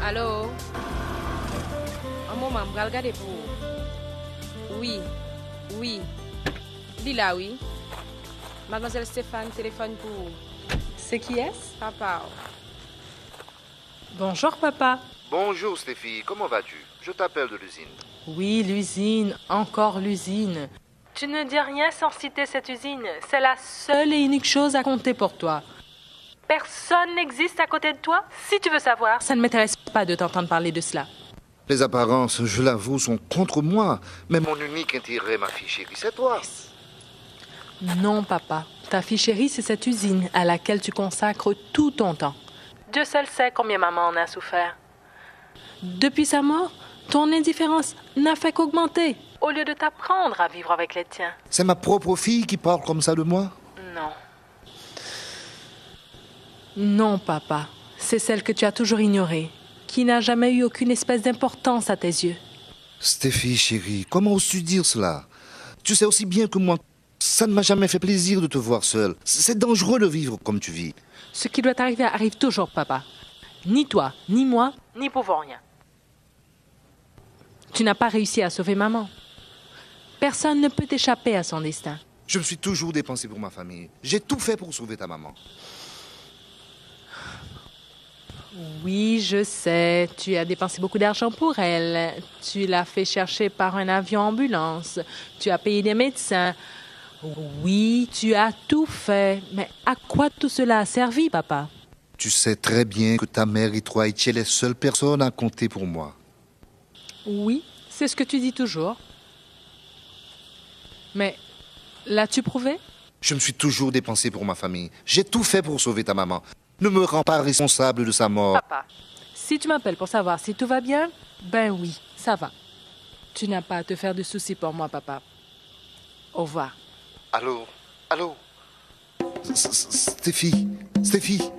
Allô? Un moment, je vais regarder pour vous. Oui, oui. Lila, oui. Mademoiselle Stéphane téléphone pour vous. C'est qui est-ce? Papa. Bonjour, papa. Bonjour Stéphie, comment vas-tu? Je t'appelle de l'usine. Oui, l'usine, encore l'usine. Tu ne dis rien sans citer cette usine. C'est la seule et unique chose à compter pour toi. Personne n'existe à côté de toi. Si tu veux savoir, ça ne m'intéresse pas de t'entendre parler de cela. Les apparences, je l'avoue, sont contre moi. Mais mon unique intérêt, ma fille chérie, c'est toi. Non, papa. Ta fille chérie, c'est cette usine à laquelle tu consacres tout ton temps. Dieu seul sait combien maman en a souffert. Depuis sa mort, ton indifférence n'a fait qu'augmenter, au lieu de t'apprendre à vivre avec les tiens. C'est ma propre fille qui parle comme ça de moi? Non. Non, papa. C'est celle que tu as toujours ignorée, qui n'a jamais eu aucune espèce d'importance à tes yeux. Stéphie chérie, comment oses-tu dire cela? Tu sais aussi bien que moi, ça ne m'a jamais fait plaisir de te voir seule. C'est dangereux de vivre comme tu vis. Ce qui doit arriver arrive toujours, papa. Ni toi, ni moi, n'y pouvons rien. Tu n'as pas réussi à sauver maman. Personne ne peut échapper à son destin. Je me suis toujours dépensé pour ma famille. J'ai tout fait pour sauver ta maman. Oui, je sais. Tu as dépensé beaucoup d'argent pour elle. Tu l'as fait chercher par un avion-ambulance. Tu as payé des médecins. Oui, tu as tout fait. Mais à quoi tout cela a servi, papa? Tu sais très bien que ta mère et toi étiez les seules personnes à compter pour moi. Oui, c'est ce que tu dis toujours. Mais l'as-tu prouvé? Je me suis toujours dépensé pour ma famille. J'ai tout fait pour sauver ta maman. Ne me rends pas responsable de sa mort. Papa, si tu m'appelles pour savoir si tout va bien, ben oui, ça va. Tu n'as pas à te faire de soucis pour moi, papa. Au revoir. Allô? Allô? Stéphie? Stéphie?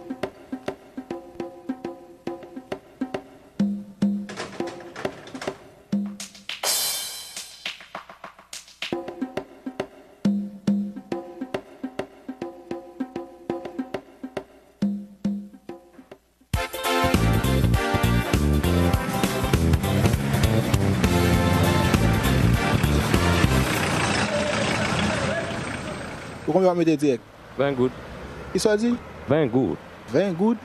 Combien on va mettre direct? 20 gouttes. Il soit dit? 20 gouttes. 20 gouttes.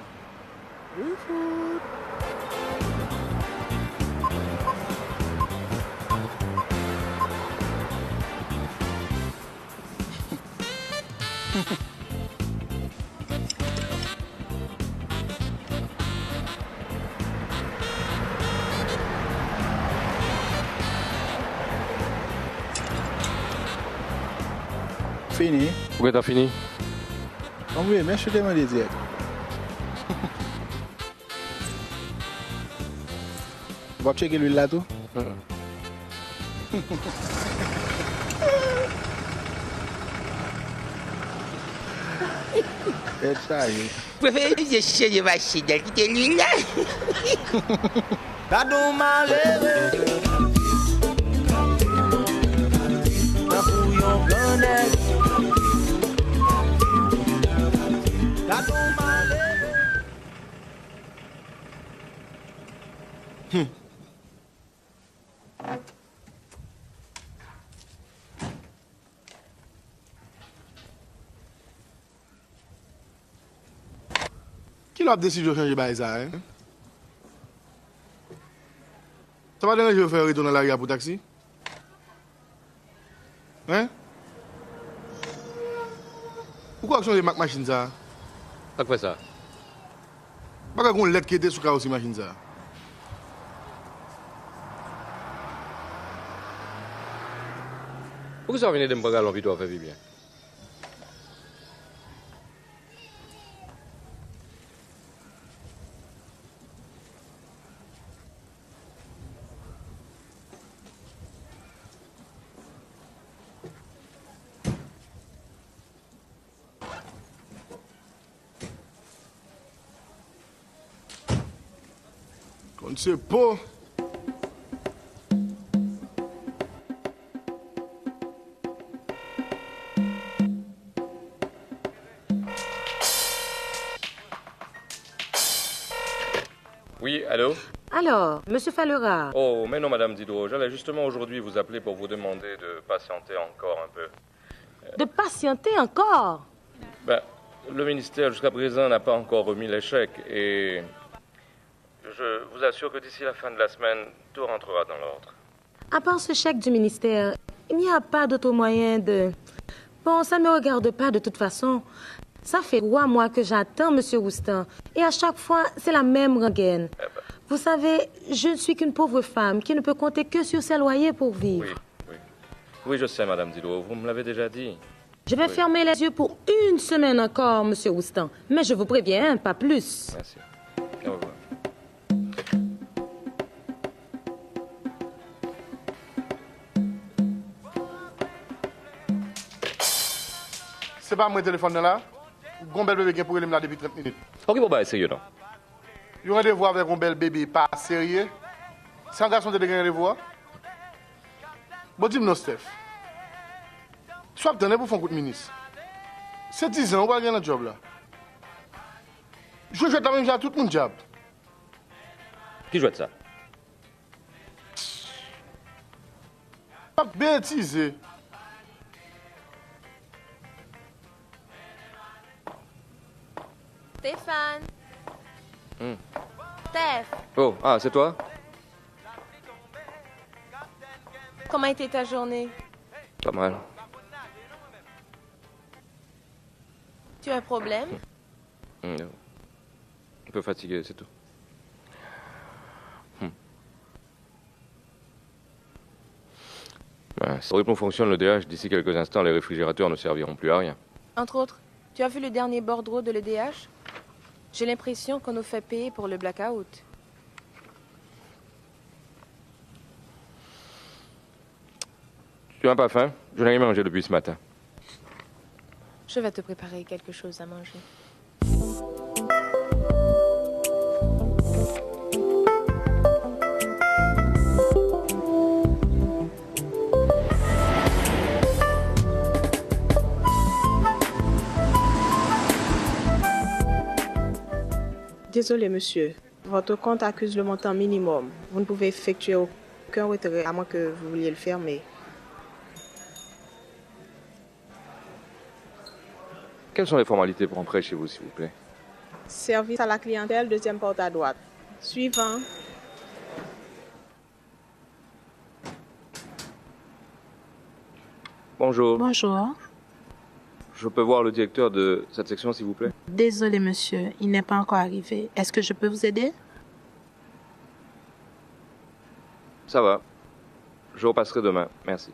Fini. Pourquoi t'as fini? Oui, mais je te demande direct. On va checker l'huile là tout. C'est ça, oui. Je suis de machine, qui est lui là. T'as malheureux. T'as bouillon planète. T'as malheureux. Qui l'a décidé de changer ça, hein? Ça va déranger de faire retourner à l'arrière pour taxi? Hein? Pourquoi changer ma machine ça? Pas quoi ça? Pas qu'on lettre qui était sur la machine ça. Pourquoi ça venait de me regarder l'envie de faire bien? On ne sait pas. Oui, allô? Alors, monsieur Fallera. Oh, mais non, Madame Diderot, j'allais justement aujourd'hui vous appeler pour vous demander de patienter encore un peu. De patienter encore? Ben, le ministère jusqu'à présent n'a pas encore remis les chèques et je vous assure que d'ici la fin de la semaine, tout rentrera dans l'ordre. À part ce chèque du ministère, il n'y a pas d'autre moyen de... Bon, ça ne me regarde pas de toute façon. Ça fait 3 mois que j'attends monsieur Roustan et à chaque fois, c'est la même rengaine. Vous savez, je ne suis qu'une pauvre femme qui ne peut compter que sur ses loyers pour vivre. Oui, je sais, Madame Diderot, vous me l'avez déjà dit. Je vais fermer les yeux pour 1 semaine encore, monsieur Roustan. Mais je vous préviens, pas plus. Merci. Au revoir. C'est pas mon téléphone là? Ou bel bébé qui pour aller là depuis 30 minutes? Ok, bon, bah, sérieux, non? Il y a un rendez-vous avec un bel bébé, pas sérieux. C'est un garçon qui a un rendez-vous? Bon, dis-moi, Steph. Soit tu pour faire un coup de ministre. C'est 10 ans, on va gagner un job là. Je joue la même chose à tout mon job. Qui joue de ça? Pas bêtiser. Stéphane. Steph, Oh, ah, c'est toi? comment était ta journée? Pas mal. Tu as un problème? Non. Un peu fatigué, c'est tout. Ben, si le rythme fonctionne le DH, d'ici quelques instants, les réfrigérateurs ne serviront plus à rien. Entre autres, tu as vu le dernier bordereau de l'EDH? J'ai l'impression qu'on nous fait payer pour le blackout. Tu n'as pas faim? Je n'ai rien mangé depuis ce matin. Je vais te préparer quelque chose à manger. Désolé, monsieur. Votre compte accuse le montant minimum. Vous ne pouvez effectuer aucun retrait à moins que vous vouliez le fermer. Quelles sont les formalités pour entrer chez vous, s'il vous plaît? Service à la clientèle, 2e porte à droite. Suivant. Bonjour. Bonjour. Je peux voir le directeur de cette section, s'il vous plaît? Désolé, monsieur, il n'est pas encore arrivé. Est-ce que je peux vous aider? Ça va. Je repasserai demain. Merci.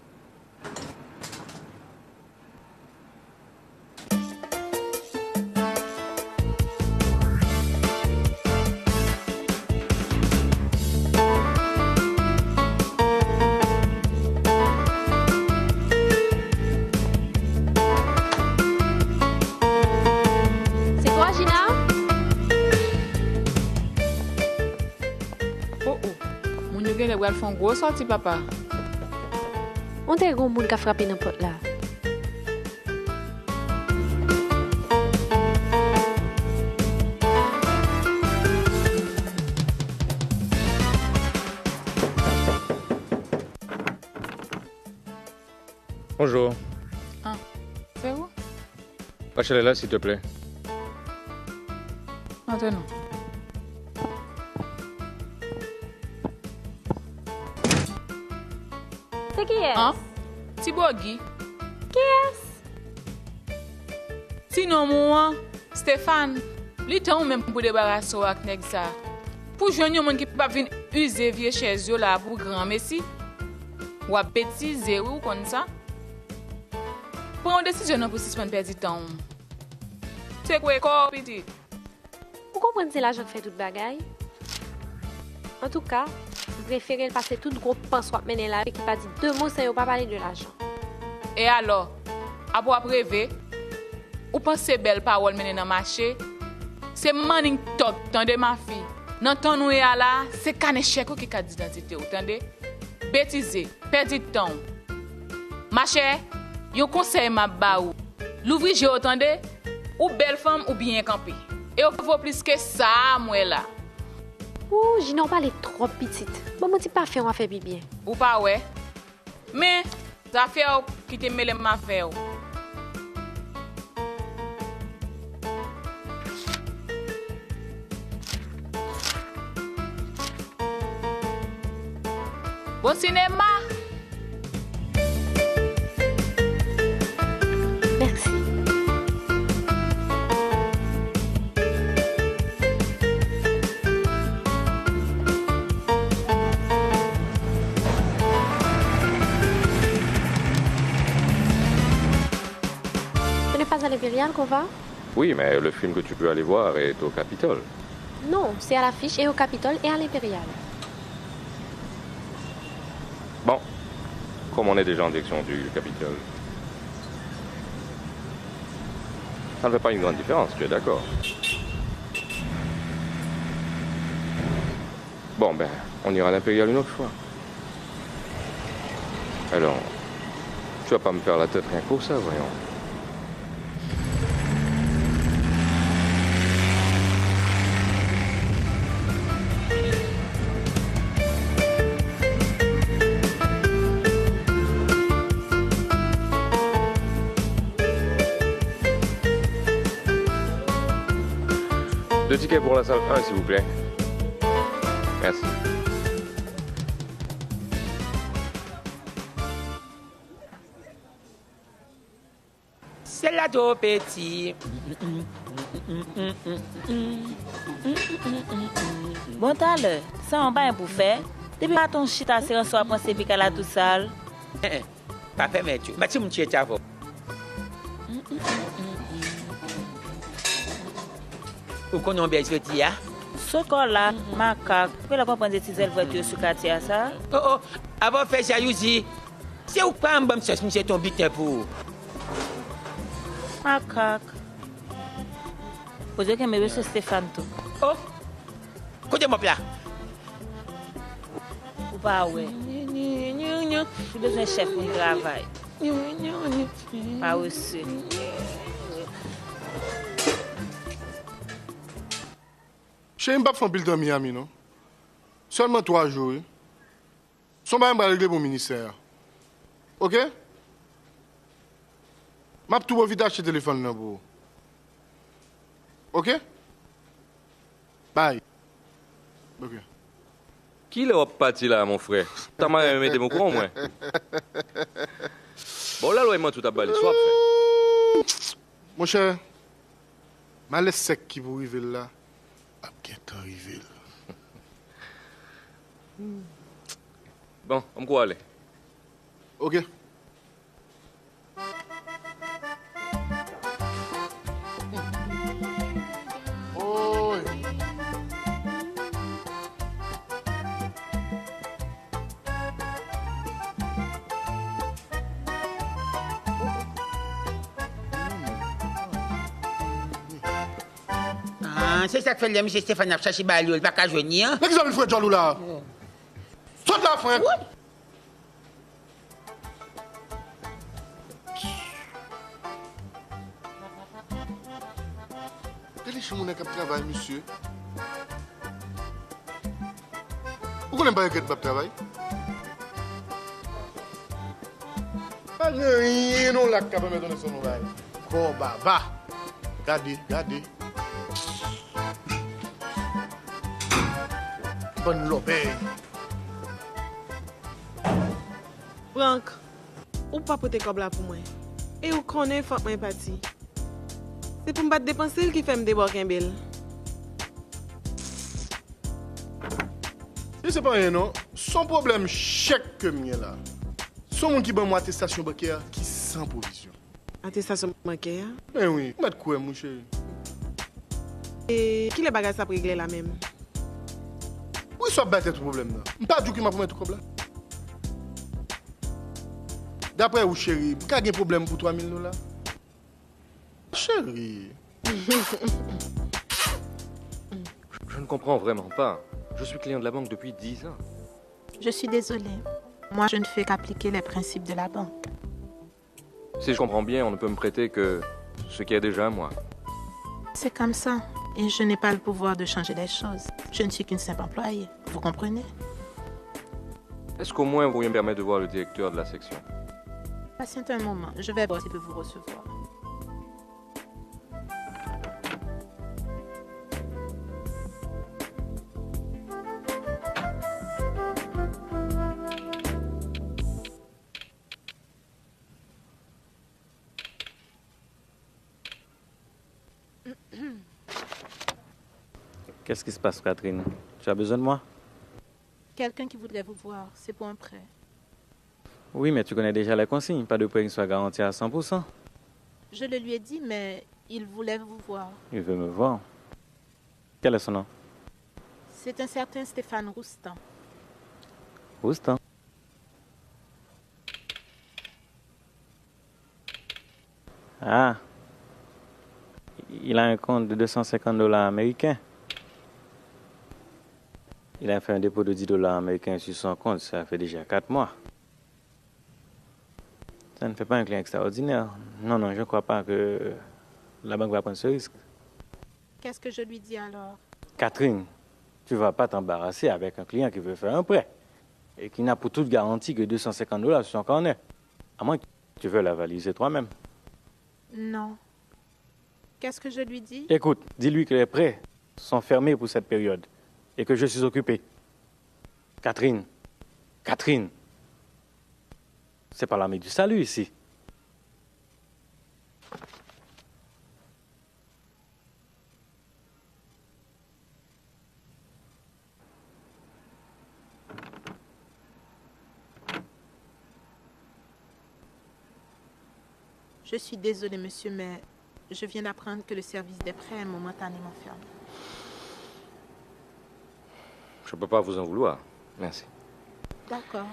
Ou font gros sorti, papa. On te grand monde qui a frappé dans porte là. Bonjour. Ah, c'est où? Rachel est là, s'il te plaît. Maintenant. C'est qui est? Hein? Tibogi. Qui est? Sinon, moi, Stéphane, li tan ou même pour débarrasser avec nèg ça. Pour joindre un monde qui pas venir user vieux chez eux là pour grand messi. Ou à bêtiser ou comme ça. Prends une décision pour suspendre perdre temps. C'est quoi encore petit? Vous comprenez c'est l'argent qui fait toute bagaille? En tout cas, je préfère passer tout gros pan soit mener là et qui pas dit 2 mots sans pas parler de l'argent. Et alors, après rêver, ou pensez belle parole mener dans marché, c'est manning talk, tendez ma fille. Dans ton nous là, c'est cané chèque qui a d'identité, entendez? Bêtiser, perdre temps. Ma chère, yon conseil m'a ba ou. L'ouvrir j'ai entendez? Ou belle femme ou bien campé. Et il faut plus que ça moi là. Ouh, j'y n'en pas les trop petites. Bon, mon petit pas fait, on va faire bien. Ou pas, ouais. Mais, ça fait qui te mêle ma fait. Bon cinéma. Merci. Ce n'est pas à l'Impérial qu'on va? Oui, mais le film que tu peux aller voir est au Capitole. Non, c'est à l'affiche et au Capitole et à l'Impérial. Bon, comme on est déjà en direction du Capitole, ça ne fait pas une grande différence, tu es d'accord? Bon, ben, on ira à l'Impérial une autre fois. Alors, tu vas pas me faire la tête rien que pour ça, voyons. Deux tickets pour la salle 1, s'il vous plaît. Merci. C'est là tout petit. Bon talent, ça on va pour faire. Depuis que ton chita c'est soit penser pique la tout sale. Pas permettre. Mais tu me tiens avant. Ou qu'on a bien petit ya? Ce là, macaque, que la comprendre des petites voitures sur quartier ça. Oh oh, avant faire jalousie. C'est ou pas un bon cherche monsieur ton butin pour. Macaque. Vous dire que me veut Stéphane tout. Oh. Côté mon plat. Ou pas ouais. J'ai besoin de chef pour le travail. Pas aussi. Je ne sais pas faire un bilan à Miami, non? Seulement 3 jours. Son bain va régler mon ministère. OK? Je vais tout vite acheter le téléphone là pour. OK? Bye. OK. Qui l'a parti là, mon frère? T'as mal mis mon courant, moi. Bon, là, moi, tout à balé. Soit fait. Mon cher, je laisse sec qui vous arrive là. À bientôt arriver là. Bon, on peut aller. OK. Oh. Ah, c'est ça que fait le monsieur Stéphane a cherché Balio, il va pas joindre. Mais qu'est-ce que vous faites, Jean-Loup là? Saute là, frère! Quel est mon qui travaille, monsieur? Vous connaissez pas que je travaille? Pas rien, non, là, qui va me donner son nom. Oh, bah, va. Regardez, regardez. Bonne lopée. Franck, ou pas pote comme là pour moi. Et ou connaît faut moi parti. C'est pour me battre dépenser qui fait me débarquer un bel. C'est pas rien, non? Son problème chèque que mien là. Son monde qui bat moi attestation bancaire qui sans provision. Attestation bancaire? Ben oui, mettre quoi, mon chéri? Et qui les bagages ça pour régler la même? Oui, soit bête tout problème là. Pas du qui m'a pour mettre problème. D'après vous, chéri, vous avez un problème pour 3 000 $? Chéri. Je ne comprends vraiment pas. Je suis client de la banque depuis 10 ans. Je suis désolée. Moi, je ne fais qu'appliquer les principes de la banque. Si je comprends bien, on ne peut me prêter que ce qui est déjà à moi. C'est comme ça. Et je n'ai pas le pouvoir de changer les choses. Je ne suis qu'une simple employée. Vous comprenez? Est-ce qu'au moins vous pourriez me permettre de voir le directeur de la section? Patientez un moment. Je vais voir s'il peut vous recevoir. Qu'est-ce qui se passe, Catherine? Tu as besoin de moi? Quelqu'un qui voudrait vous voir. C'est pour un prêt. Oui, mais tu connais déjà les consignes. Pas de prêt qui soit garanti à 100%. Je le lui ai dit, mais il voulait vous voir. Il veut me voir. Quel est son nom? C'est un certain Stéphane Roustan. Roustan? Ah. Il a un compte de $250 américains. Il a fait un dépôt de $10 américains sur son compte. Ça fait déjà 4 mois. Ça ne fait pas un client extraordinaire. Non, je ne crois pas que la banque va prendre ce risque. Qu'est-ce que je lui dis alors? Catherine, tu ne vas pas t'embarrasser avec un client qui veut faire un prêt et qui n'a pour toute garantie que $250 sur son carnet. À moins que tu veuilles la valiser toi-même. Non. Qu'est-ce que je lui dis? Écoute, dis-lui que les prêts sont fermés pour cette période et que je suis occupé. Catherine, c'est pas l'armée du salut ici. Je suis désolée, monsieur, mais je viens d'apprendre que le service des prêts est momentanément fermé. Je ne peux pas vous en vouloir. Merci. D'accord.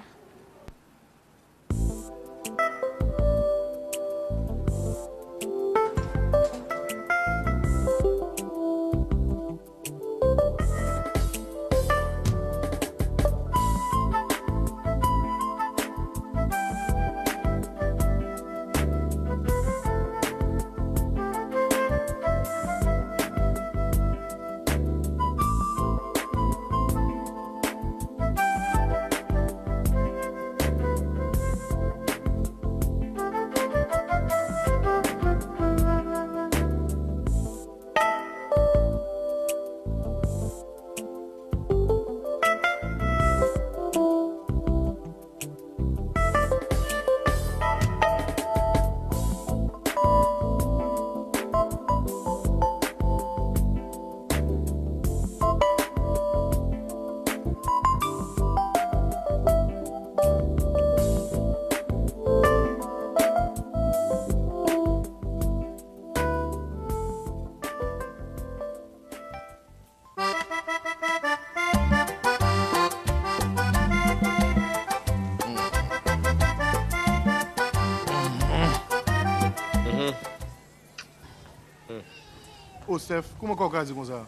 Oh, Steph, comment on peut dire comme ça?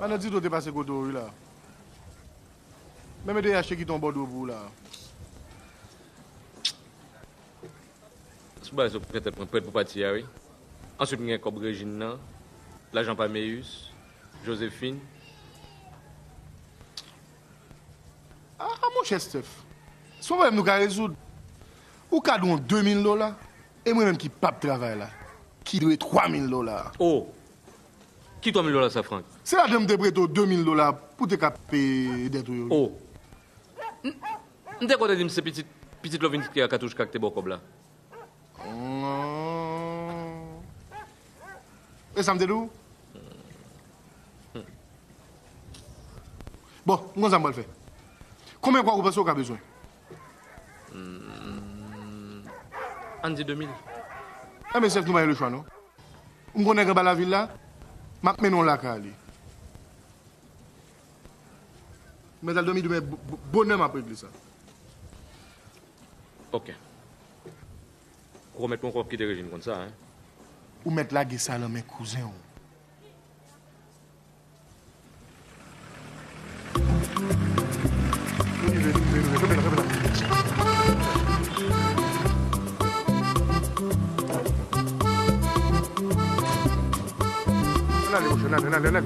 On a dit que tu es passé côté là. Même des achats qui tombent au bout là. C'est peut-être prêt pour partir, oui. Ensuite, il y a comme Régine, l'agent Paméus, Joséphine. Ah, mon cher Steph, ce problème nous avons résoudre. Ou cadons $2000 et moi-même qui pas de travail là, qui doit $3000. Oh! Qui $3000 ça, Franck? C'est la dame de prêto $2000 pour te payer des trucs. Oh! M'te quoi te dit c'est petite lovine qui a cartouche qui te bokob là? Et ça me dit où? Bon, comment ça va le faire? Combien de fois vous pensez qu'on a besoin? On dit 2000. Ah, mais c'est nous avons le choix, non? On connaît que la ville là, maintenant la cali. Mais elle doit me bonheur après ça. Ok. Vous remettez mon corps qui est régime comme ça, hein? Ou mettre la guessa dans mes cousins. Allez, cochon. Allez.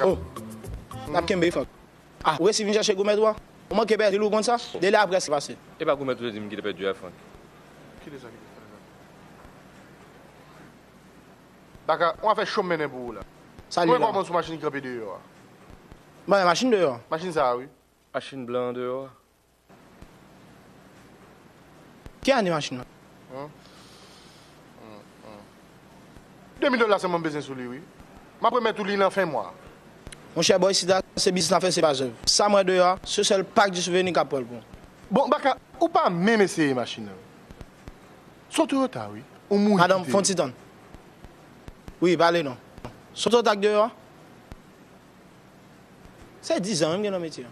Oh, n'a pas fait. Ah, où est-ce que vous venez chercher Gourmet toi? On manque perdre l'eau comme ça? Dès là après c'est passé. Et pas Gourmet tout le dit qu'il a perdu à Franck. Qui les a dit? D'accord, on va faire chemin pour vous là. Salut. On va prendre sur machine qui est dehors. Bah, machine dehors. Machine ça, oui. Machine blanche dehors. Qui a des machines? $2000 c'est mon besoin sur lui, oui. Je vais mettre tout lui en fin mois. Mon cher boy, si c'est business à faire, c'est pas œuvre. Ça, moi, dehors, ce seul pack de souvenirs qu'à pour. Bon, Baka, ou pas même essayer machine? Saute au retard, oui. Madame Fontiton. Oui, parlez non. Saute au tac dehors. C'est 10 ans, même dans le métier.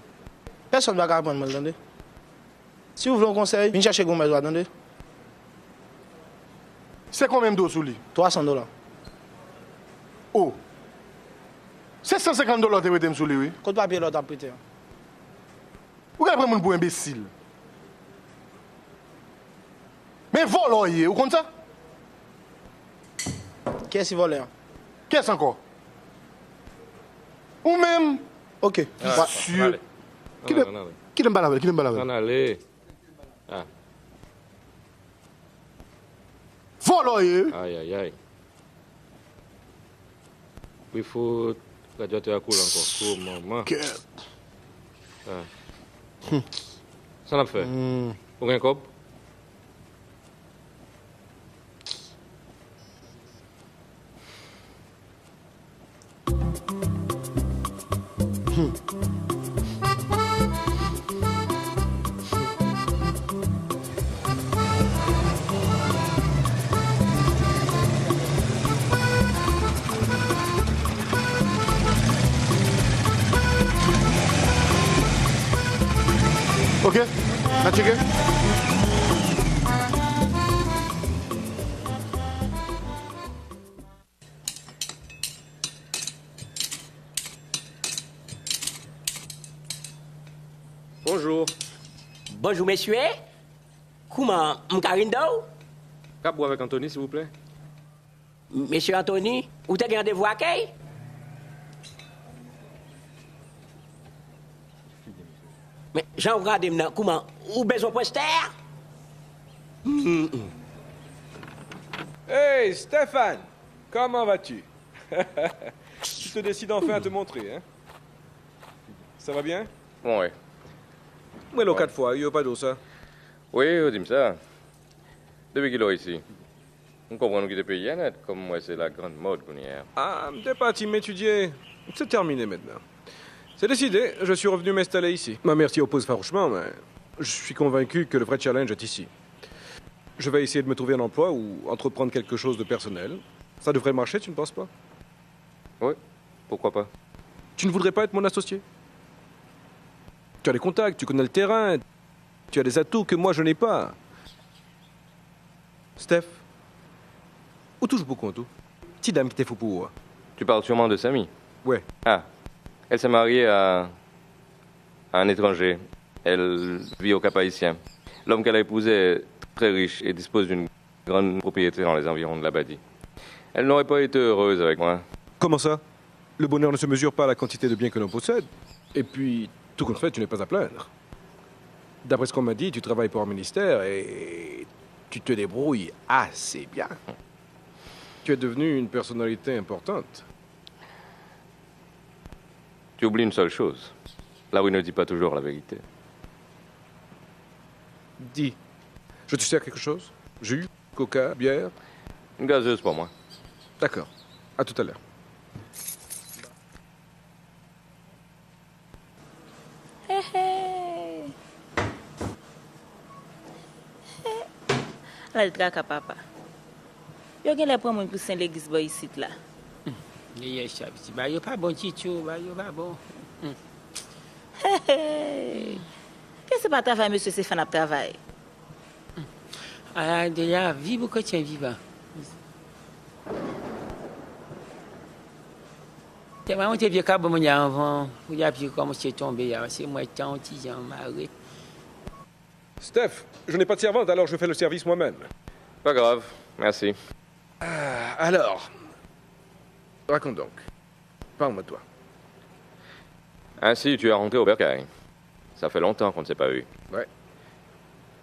Personne ne va apprendre, attendez. Si vous voulez un conseil, venez chercher Gourmet, attendez. C'est combien de sous lui? $300. Oh. C'est $150 que tu as sur lui, oui. Côte papier, l'autre a prêté. Vous avez pris pour imbécile. Mais voleur, vous comprenez ça? Qui est-ce qui vole? Qui est-ce encore? Ou même? Ok. Monsieur. Qui t'aime pas la veille? On allait. Ah. Voleur. Aïe. Il faut la radiateur à couler encore. Oh, maman. Ça l'a fait. Pour un cop? Ok, na checké. Bonjour. Bonjour, messieurs. Comment, m'Karindo? Cap boire avec Anthony, s'il vous plaît. Monsieur Anthony, où t'as rendez-vous à qui? Mais j'en regarde maintenant, comment? Où besoin poster? Hey, Stéphane, comment vas-tu? Tu te décides enfin à te montrer, hein? Ça va bien? Bon, oui. Mais le 4 fois, il n'y a pas d'eau, ça? Oui, dis-moi ça. Depuis qu'il est ici, on comprend qu'il est payé net, comme moi, c'est la grande mode qu'on y a. Ah, t'es parti m'étudier. C'est terminé maintenant. C'est décidé, je suis revenu m'installer ici. Ma mère s'y oppose farouchement, mais je suis convaincu que le vrai challenge est ici. Je vais essayer de me trouver un emploi ou entreprendre quelque chose de personnel. Ça devrait marcher, tu ne penses pas? Oui, pourquoi pas? Tu ne voudrais pas être mon associé? Tu as des contacts, tu connais le terrain, tu as des atouts que moi je n'ai pas. Steph, où touche beaucoup en tout? Petite dame qui t'est fou pour. Tu parles sûrement de Samy? Ouais. Ah, elle s'est mariée à un étranger. Elle vit au Cap-Haïtien. L'homme qu'elle a épousé est très riche et dispose d'une grande propriété dans les environs de l'Abadie. Elle n'aurait pas été heureuse avec moi. Comment ça? Le bonheur ne se mesure pas à la quantité de biens que l'on possède. Et puis, tout compte fait, tu n'es pas à plaindre. D'après ce qu'on m'a dit, tu travailles pour un ministère et tu te débrouilles assez bien. Tu es devenu une personnalité importante. Tu oublies une seule chose. La rue ne dit pas toujours la vérité. Dis, je te sers quelque chose? Jus, coca, bière? Une gazeuse pour moi. D'accord. À tout à l'heure. Là, le traque à papa. Yo gen les pour moi pour Saint-L'église boy ici là. Il y a pas bon chicho, il y a pas bon. Qu'est-ce que c'est pas travail monsieur Stéphane à travail? Ah, déjà, vive ou que tu es vivant. C'est vraiment tes vieux câbles, mon avant. Vous y avez comme c'est tombé, c'est moi, tant, petit, maré. Steph, je n'ai pas de servante, alors je fais le service moi-même. Pas grave, merci. Alors, raconte donc. Parle-moi de toi. Ainsi, tu es rentré au bercail. Ça fait longtemps qu'on ne s'est pas eu. Ouais.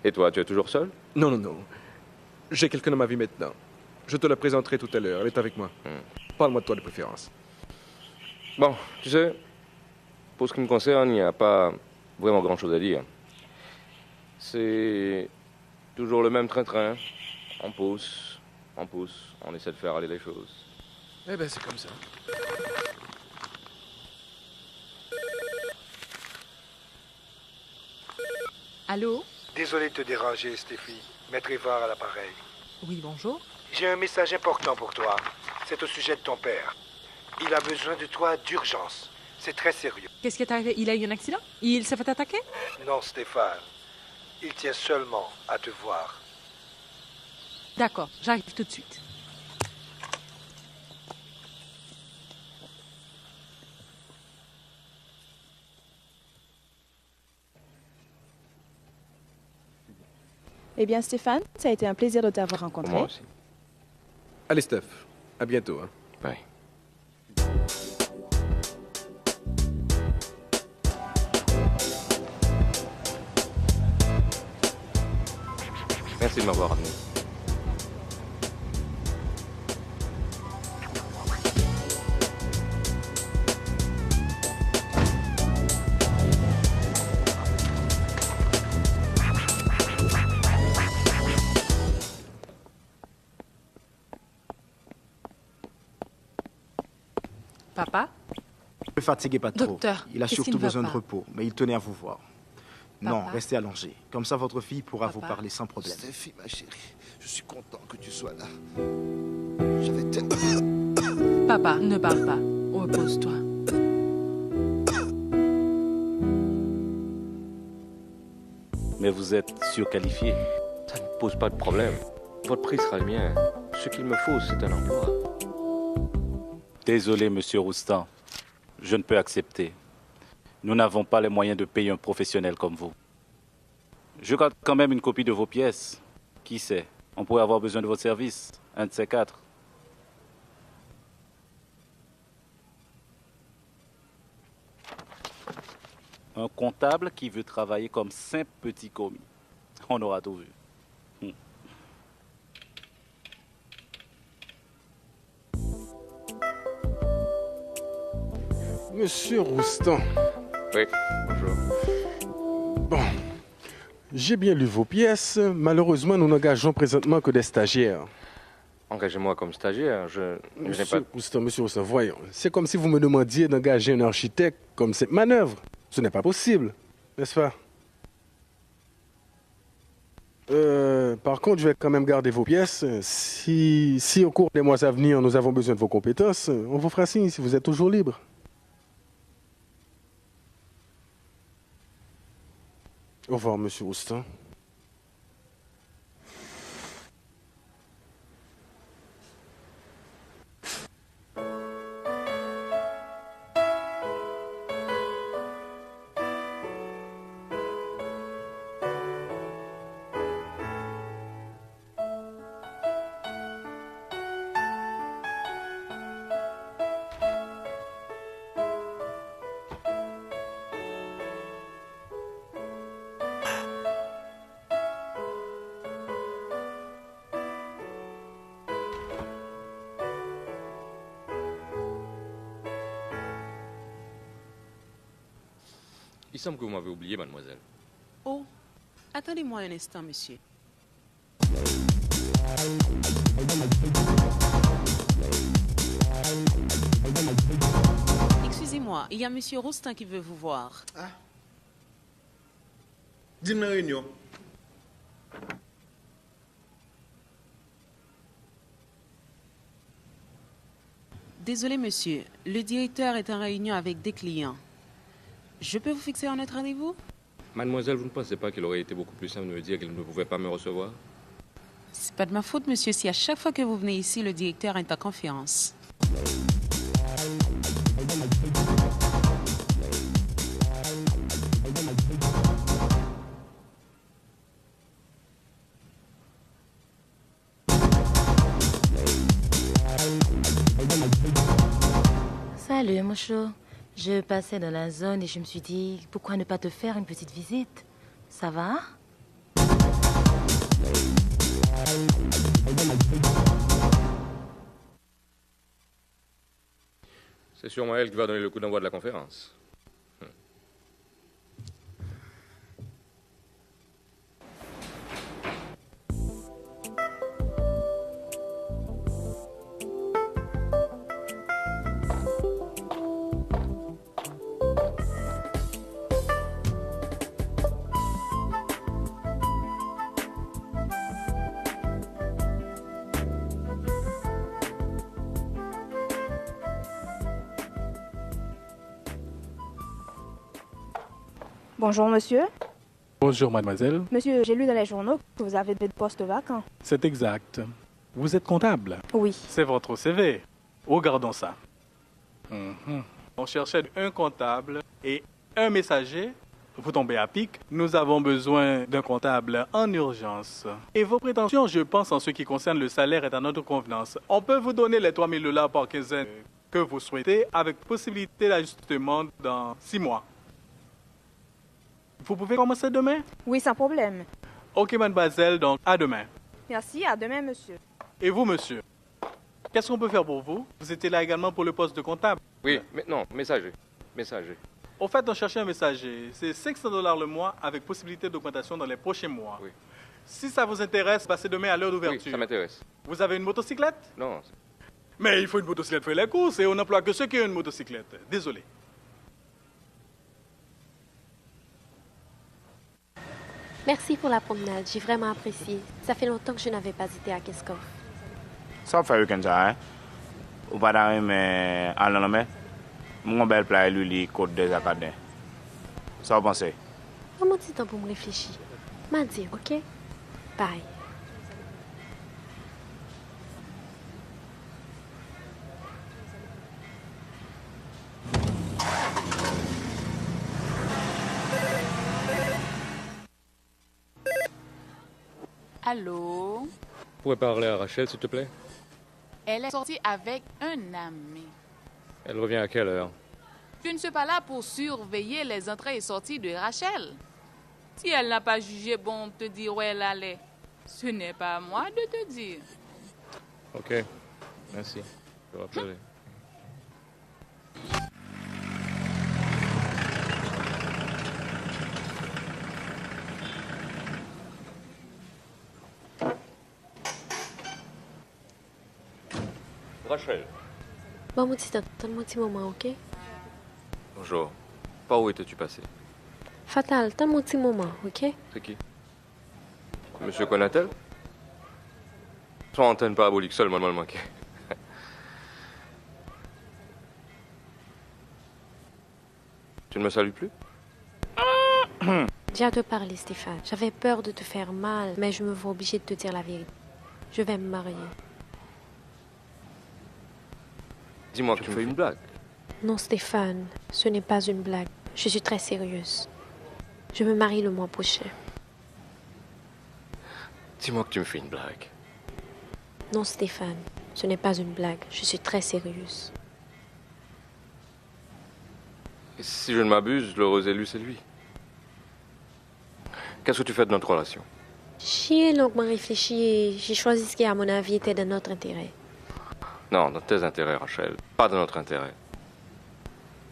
Et toi, tu es toujours seul? Non, non, non. J'ai quelqu'un dans ma vie maintenant. Je te la présenterai tout à l'heure. Elle est avec moi. Parle-moi de toi de préférence. Bon, tu sais, pour ce qui me concerne, il n'y a pas vraiment grand-chose à dire. C'est toujours le même train-train. On pousse, on essaie de faire aller les choses. Eh ben, c'est comme ça. Allô? Désolé de te déranger, Stéphie. Maître Évar à l'appareil. Oui, bonjour. J'ai un message important pour toi. C'est au sujet de ton père. Il a besoin de toi d'urgence. C'est très sérieux. Qu'est-ce qui est arrivé? Il a eu un accident? Il s'est fait attaquer? Non, Stéphane. Il tient seulement à te voir. D'accord, j'arrive tout de suite. Eh bien, Stéphane, ça a été un plaisir de t'avoir rencontré. Moi aussi. Allez, Steph. À bientôt. Hein. Bye. Merci de m'avoir amené. Papa? Ne fatiguez pas trop. Docteur, il a qu'est-ce qui surtout ne va besoin de pas? repos, mais il tenait à vous voir. Non, Papa? restez allongé. Comme ça, votre fille pourra vous Papa? parler sans problème. Stéphie, ma chérie, je suis content que tu sois là. J'avais tellement... Papa, ne parle pas. Repose-toi. Mais vous êtes surqualifié. Ça ne pose pas de problème. Votre prix sera le mien. Ce qu'il me faut, c'est un emploi. Désolé, monsieur Roustan. Je ne peux accepter. Nous n'avons pas les moyens de payer un professionnel comme vous. Je garde quand même une copie de vos pièces. Qui sait, on pourrait avoir besoin de votre service. Un de ces quatre. Un comptable qui veut travailler comme simple petit commis. On aura tout vu. Monsieur Roustan. Oui, bonjour. Bon, j'ai bien lu vos pièces. Malheureusement, nous n'engageons présentement que des stagiaires. Engagez-moi comme stagiaire. Je n'ai pas... Monsieur Roustan, voyons. C'est comme si vous me demandiez d'engager un architecte comme cette manœuvre. Ce n'est pas possible, n'est-ce pas? Par contre, je vais quand même garder vos pièces. Si au cours des mois à venir, nous avons besoin de vos compétences, on vous fera signe si vous êtes toujours libre. Au revoir, monsieur Roustan. Il semble que vous m'avez oublié, mademoiselle. Oh, attendez-moi un instant, monsieur. Excusez-moi, il y a monsieur Roustan qui veut vous voir. Ah. Dis-moi une réunion. Désolé, monsieur. Le directeur est en réunion avec des clients. Je peux vous fixer un autre rendez-vous? Mademoiselle, vous ne pensez pas qu'il aurait été beaucoup plus simple de me dire qu'il ne pouvait pas me recevoir? C'est pas de ma faute, monsieur, si à chaque fois que vous venez ici, le directeur est en conférence. Salut, mon chou. Je passais dans la zone et je me suis dit, pourquoi ne pas te faire une petite visite? Ça va? C'est sûrement elle qui va donner le coup d'envoi de la conférence. Bonjour, monsieur. Bonjour, mademoiselle. Monsieur, j'ai lu dans les journaux que vous avez des postes vacants. C'est exact. Vous êtes comptable? Oui. C'est votre CV. Regardons ça. On cherchait un comptable et un messager. Vous tombez à pic. Nous avons besoin d'un comptable en urgence. Et vos prétentions, je pense, en ce qui concerne le salaire, est à notre convenance. On peut vous donner les 3 000 $ par quinzaine que vous souhaitez, avec possibilité d'ajustement dans 6 mois. Vous pouvez commencer demain? Oui, sans problème. Ok, mademoiselle, donc à demain. Merci, à demain, monsieur. Et vous, monsieur? Qu'est-ce qu'on peut faire pour vous? Vous étiez là également pour le poste de comptable? Oui, mais non, messager. Messager. Au fait, on cherchait un messager. C'est 500 $ le mois avec possibilité d'augmentation dans les prochains mois. Oui. Si ça vous intéresse, passez demain à l'heure d'ouverture. Oui, ça m'intéresse. Vous avez une motocyclette? Non. Mais il faut une motocyclette pour les courses et on n'emploie que ceux qui ont une motocyclette. Désolé. Merci pour la promenade, j'ai vraiment apprécié. Ça fait longtemps que je n'avais pas été à Keskov. Ça fait week-end ça, hein? Ou pas d'arrêt, mais à l'année, mon bel plat est lui, côte des Acadiens. Ça vous pensez? Prends mon petit temps pour me réfléchir. M'a dit, ok? Bye. Allô? Vous pouvez parler à Rachel, s'il te plaît? Elle est sortie avec un ami. Elle revient à quelle heure? Tu ne suis pas là pour surveiller les entrées et sorties de Rachel. Si elle n'a pas jugé bon de te dire où elle allait, ce n'est pas à moi de te dire. Ok, merci. Je rappellerai. Rachel. Bon, mon petit temps, donne-moi un petit moment, ok? Bonjour. Par où étais-tu passé? Fatal, donne-moi un petit moment, ok? C'est qui? Monsieur Conatel? Son antenne parabolique seulement me manquait. Tu ne me salues plus? J'ai à te parler, Stéphane. J'avais peur de te faire mal, mais je me vois obligée de te dire la vérité. Je vais me marier. Dis-moi que tu me fais une blague. Non, Stéphane, ce n'est pas une blague. Je suis très sérieuse. Je me marie le mois prochain. Dis-moi que tu me fais une blague. Non, Stéphane, ce n'est pas une blague. Je suis très sérieuse. Et si je ne m'abuse, l'heureux élu, c'est lui. Qu'est-ce que tu fais de notre relation? J'y ai longuement réfléchi et j'ai choisi ce qui, à mon avis, était de notre intérêt. Non, dans tes intérêts, Rachel. Pas dans notre intérêt.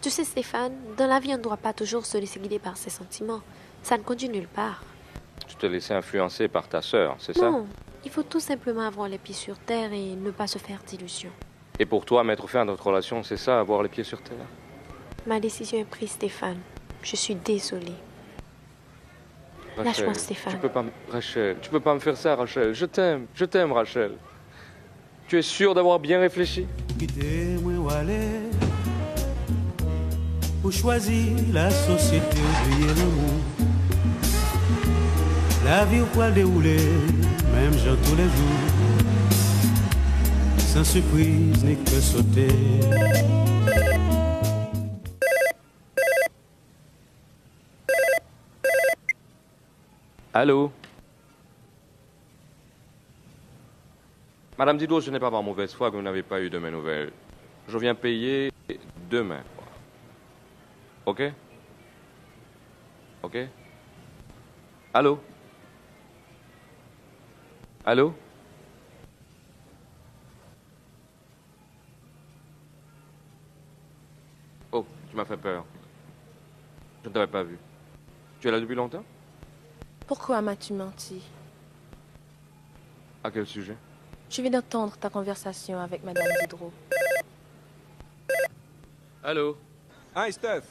Tu sais, Stéphane, dans la vie, on ne doit pas toujours se laisser guider par ses sentiments. Ça ne conduit nulle part. Tu te laissais influencer par ta sœur, c'est ça? Non, il faut tout simplement avoir les pieds sur terre et ne pas se faire d'illusions. Et pour toi, mettre fin à notre relation, c'est ça, avoir les pieds sur terre? Ma décision est prise, Stéphane. Je suis désolée. Rachel, lâche-moi, Stéphane. Rachel, tu peux pas me faire ça, Rachel. Je t'aime, Rachel. Tu es sûre d'avoir bien réfléchi? Pour choisir la société, oublier l'amour. La vie au poil déroulé, même genre tous les jours, sans surprise ni que sauter. Allô? Madame Didot, ce n'est pas par mauvaise foi que vous n'avez pas eu de mes nouvelles. Je viens payer demain. OK? OK? Allô? Allô? Oh, tu m'as fait peur. Je ne t'avais pas vu. Tu es là depuis longtemps? Pourquoi m'as-tu menti? À quel sujet? Je viens d'entendre ta conversation avec Madame Diderot. Allô? Hi, Steph.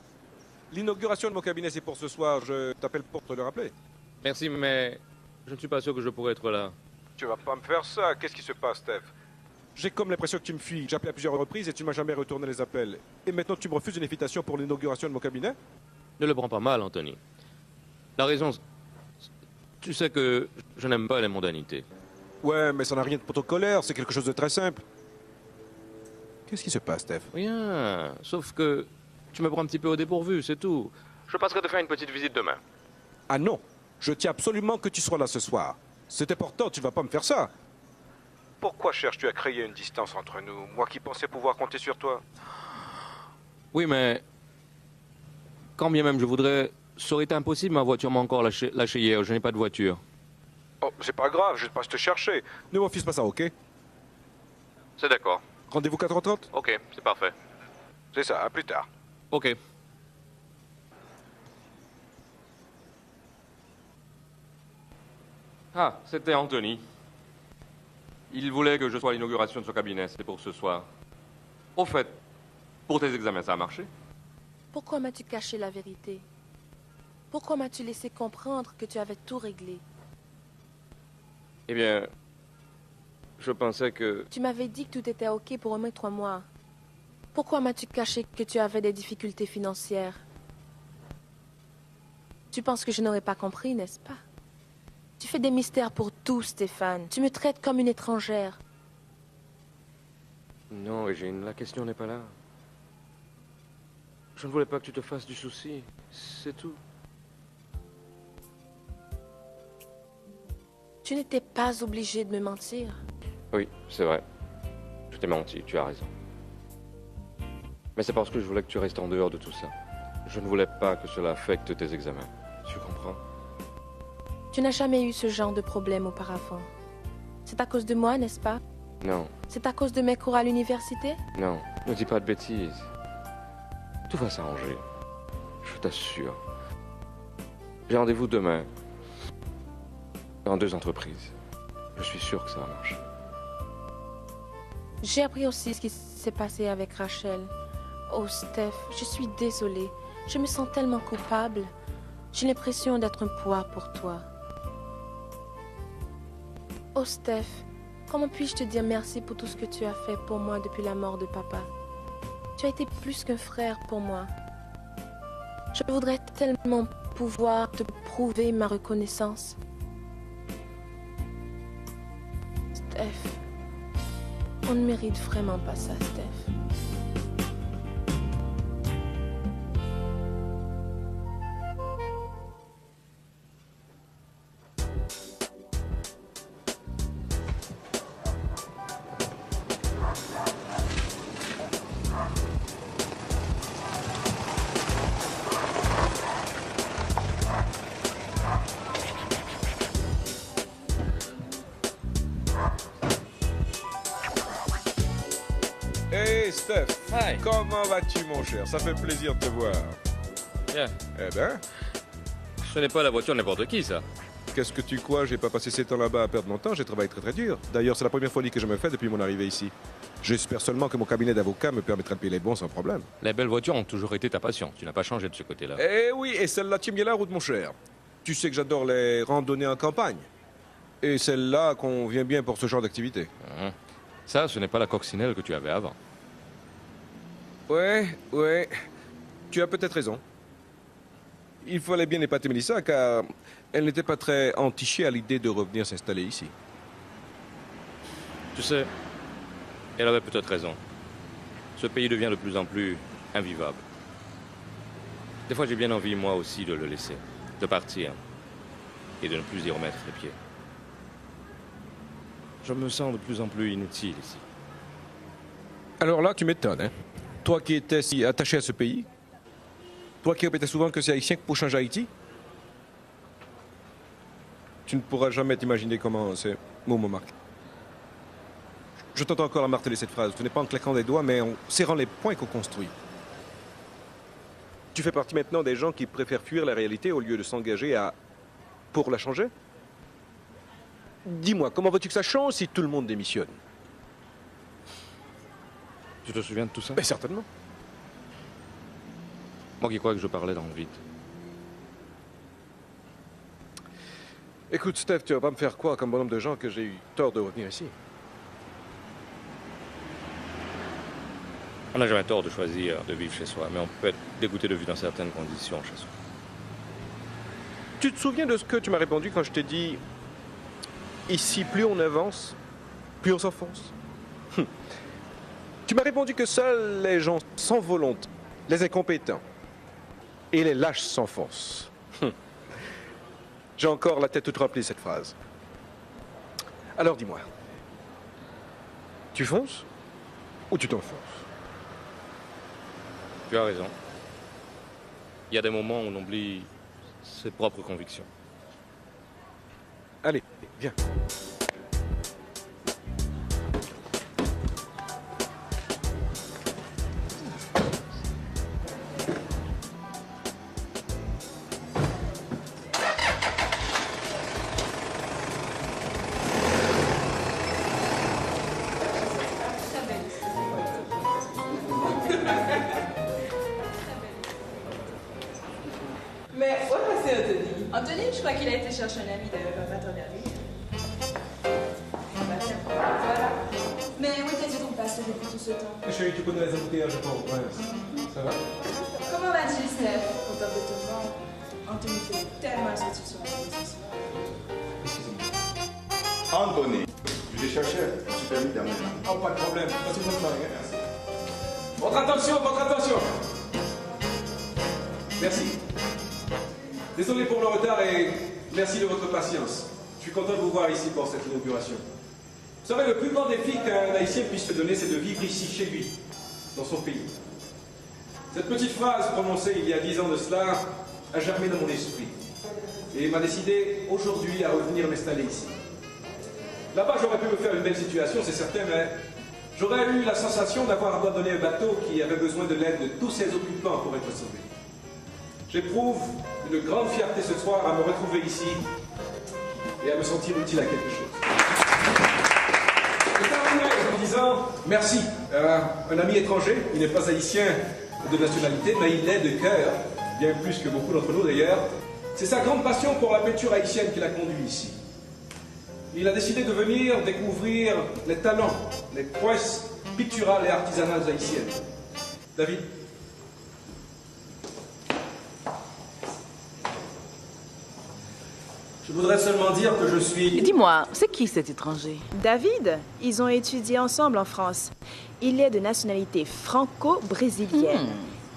L'inauguration de mon cabinet, c'est pour ce soir. Je t'appelle pour te le rappeler. Merci, mais je ne suis pas sûr que je pourrais être là. Tu vas pas me faire ça. Qu'est-ce qui se passe, Steph? J'ai comme l'impression que tu me fuis. J'ai appelé à plusieurs reprises et tu ne m'as jamais retourné les appels. Et maintenant, tu me refuses une invitation pour l'inauguration de mon cabinet? Ne le prends pas mal, Anthony. La raison, tu sais que je n'aime pas les mondanités. Ouais, mais ça n'a rien de protocolaire. C'est quelque chose de très simple. Qu'est-ce qui se passe, Steph? Rien. Sauf que tu me prends un petit peu au dépourvu, c'est tout. Je passerai te faire une petite visite demain. Ah non. Je tiens absolument que tu sois là ce soir. C'est important, tu ne vas pas me faire ça. Pourquoi cherches-tu à créer une distance entre nous? Moi qui pensais pouvoir compter sur toi. Oui, mais quand bien même je voudrais, ça aurait été impossible. Ma voiture m'a encore lâché hier. Je n'ai pas de voiture. Oh, c'est pas grave, je passe te chercher. Ne m'offuse pas ça, ok? C'est d'accord. Rendez-vous 4h30? Ok, c'est parfait. C'est ça, à plus tard. Ok. Ah, c'était Anthony. Il voulait que je sois à l'inauguration de son cabinet, c'est pour ce soir. Au fait, pour tes examens, ça a marché? Pourquoi m'as-tu caché la vérité? Pourquoi m'as-tu laissé comprendre que tu avais tout réglé? Eh bien, je pensais que... Tu m'avais dit que tout était OK pour au moins 3 mois. Pourquoi m'as-tu caché que tu avais des difficultés financières? Tu penses que je n'aurais pas compris, n'est-ce pas? Tu fais des mystères pour tout, Stéphane. Tu me traites comme une étrangère. Non, Régine, la question n'est pas là. Je ne voulais pas que tu te fasses du souci. C'est tout. Tu n'étais pas obligé de me mentir. Oui, c'est vrai. Je t'ai menti, tu as raison. Mais c'est parce que je voulais que tu restes en dehors de tout ça. Je ne voulais pas que cela affecte tes examens. Tu comprends? Tu n'as jamais eu ce genre de problème auparavant. C'est à cause de moi, n'est-ce pas? Non, C'est à cause de mes cours à l'université? non, ne dis pas de bêtises. Tout va s'arranger. Je t'assure. J'ai rendez-vous demain. Dans 2 entreprises. Je suis sûr que ça va marcher. J'ai appris aussi ce qui s'est passé avec Rachel. Oh, Steph, je suis désolée. Je me sens tellement coupable. J'ai l'impression d'être un poids pour toi. Oh, Steph, comment puis-je te dire merci pour tout ce que tu as fait pour moi depuis la mort de papa? Tu as été plus qu'un frère pour moi. Je voudrais tellement pouvoir te prouver ma reconnaissance. Steph, on ne mérite vraiment pas ça, Steph. Hey Steph, Hi. Comment vas-tu mon cher? Ça fait plaisir de te voir. Bien. Eh ben, Ce n'est pas la voiture de n'importe qui, ça. qu'est-ce que tu crois? J'ai pas passé 7 ans là-bas à perdre mon temps, j'ai travaillé très très dur. D'ailleurs, c'est la première folie que je me fais depuis mon arrivée ici. J'espère seulement que mon cabinet d'avocat me permettra de payer les bons sans problème. Les belles voitures ont toujours été ta passion. Tu n'as pas changé de ce côté-là. Eh oui, et celle-là tient bien la route mon cher. Tu sais que j'adore les randonnées en campagne. Et celle-là convient bien pour ce genre d'activité. Ça, ce n'est pas la coccinelle que tu avais avant. Ouais. Tu as peut-être raison. Il fallait bien épater Mélissa car elle n'était pas très entichée à l'idée de revenir s'installer ici. Tu sais, elle avait peut-être raison. Ce pays devient de plus en plus invivable. Des fois, j'ai bien envie, moi aussi, de le laisser, de partir et de ne plus y remettre les pieds. Je me sens de plus en plus inutile ici. Alors là, tu m'étonnes, hein. Toi qui étais si attaché à ce pays, toi qui répétais souvent que c'est haïtien pour changer Haïti, tu ne pourras jamais t'imaginer comment ces mots me marquent. Je t'entends encore la marteler cette phrase. Ce n'est pas en claquant des doigts, mais en serrant les poings qu'on construit. Tu fais partie maintenant des gens qui préfèrent fuir la réalité au lieu de s'engager pour la changer? Dis-moi, comment veux-tu que ça change si tout le monde démissionne? Tu te souviens de tout ça? Mais certainement. Moi qui crois que je parlais dans le vide. Écoute, Steph, tu vas pas me faire croire comme bonhomme de gens que j'ai eu tort de revenir ici. On n'a jamais tort de choisir de vivre chez soi, mais on peut être dégoûté de vivre dans certaines conditions chez soi. Tu te souviens de ce que tu m'as répondu quand je t'ai dit « Ici, plus on avance, plus on s'enfonce ». Tu m'as répondu que seuls les gens sans volonté, les incompétents et les lâches s'enfoncent. J'ai encore la tête toute remplie de cette phrase. Alors dis-moi, tu fonces ou tu t'enfonces? Tu as raison. Il y a des moments où on oublie ses propres convictions. Allez, viens. Mais où est passé Anthony? Anthony, je crois qu'il a été chercher un ami de papa ton ami. Bah tiens, voilà. Mais où étais-tu donc passé depuis tout ce temps? Chérie, tu connais les embouteillages, je pense. Ouais. Ça va? Comment vas-tu, Steph? Content de te voir. Anthony fait tellement ce que tu sois ce soir. Anthony, je l'ai cherché. Je me suis permis d'amener. Oh, pas de problème. Passez une bonne soirée. Merci. Votre attention, votre attention. Merci. Désolé pour le retard et merci de votre patience. Je suis content de vous voir ici pour cette inauguration. Vous savez, le plus grand défi qu'un Haïtien puisse se donner, c'est de vivre ici, chez lui, dans son pays. Cette petite phrase prononcée il y a 10 ans de cela a germé dans mon esprit et m'a décidé aujourd'hui à revenir m'installer ici. Là-bas, j'aurais pu me faire une belle situation, c'est certain, mais j'aurais eu la sensation d'avoir abandonné un bateau qui avait besoin de l'aide de tous ses occupants pour être sauvé. J'éprouve une grande fierté ce soir à me retrouver ici et à me sentir utile à quelque chose. Je terminerai en disant merci à un ami étranger, il n'est pas haïtien de nationalité, mais il l'est de cœur, bien plus que beaucoup d'entre nous d'ailleurs. C'est sa grande passion pour la peinture haïtienne qui l'a conduit ici. Il a décidé de venir découvrir les talents, les prouesses picturales et artisanales haïtiennes. David. Je voudrais seulement dire que je suis... Dis-moi, c'est qui cet étranger? David, ils ont étudié ensemble en France. Il est de nationalité franco-brésilienne.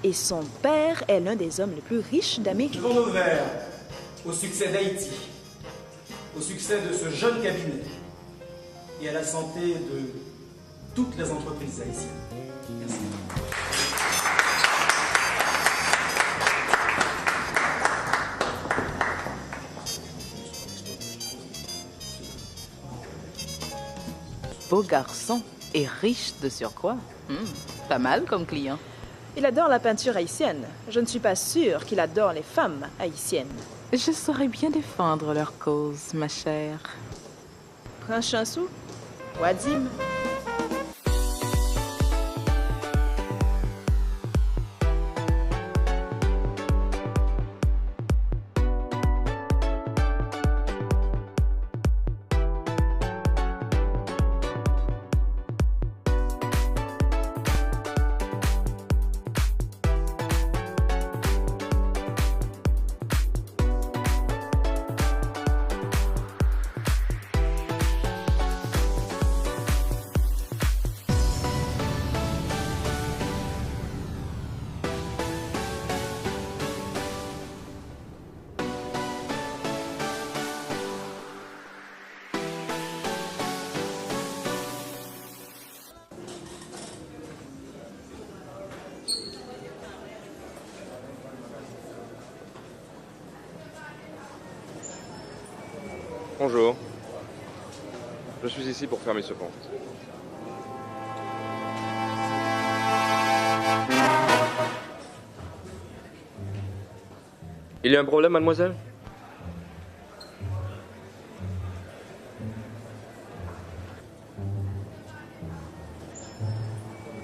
Et son père est l'un des hommes les plus riches d'Amérique. Levons nos verres au succès d'Haïti, au succès de ce jeune cabinet et à la santé de toutes les entreprises haïtiennes. Merci. Beau garçon et riche de surcroît. Pas mal comme client. Il adore la peinture haïtienne. Je ne suis pas sûre qu'il adore les femmes haïtiennes. Je saurais bien défendre leur cause, ma chère. Prends chansou, Wadim. Bonjour. Je suis ici pour fermer ce compte. Il y a un problème, mademoiselle?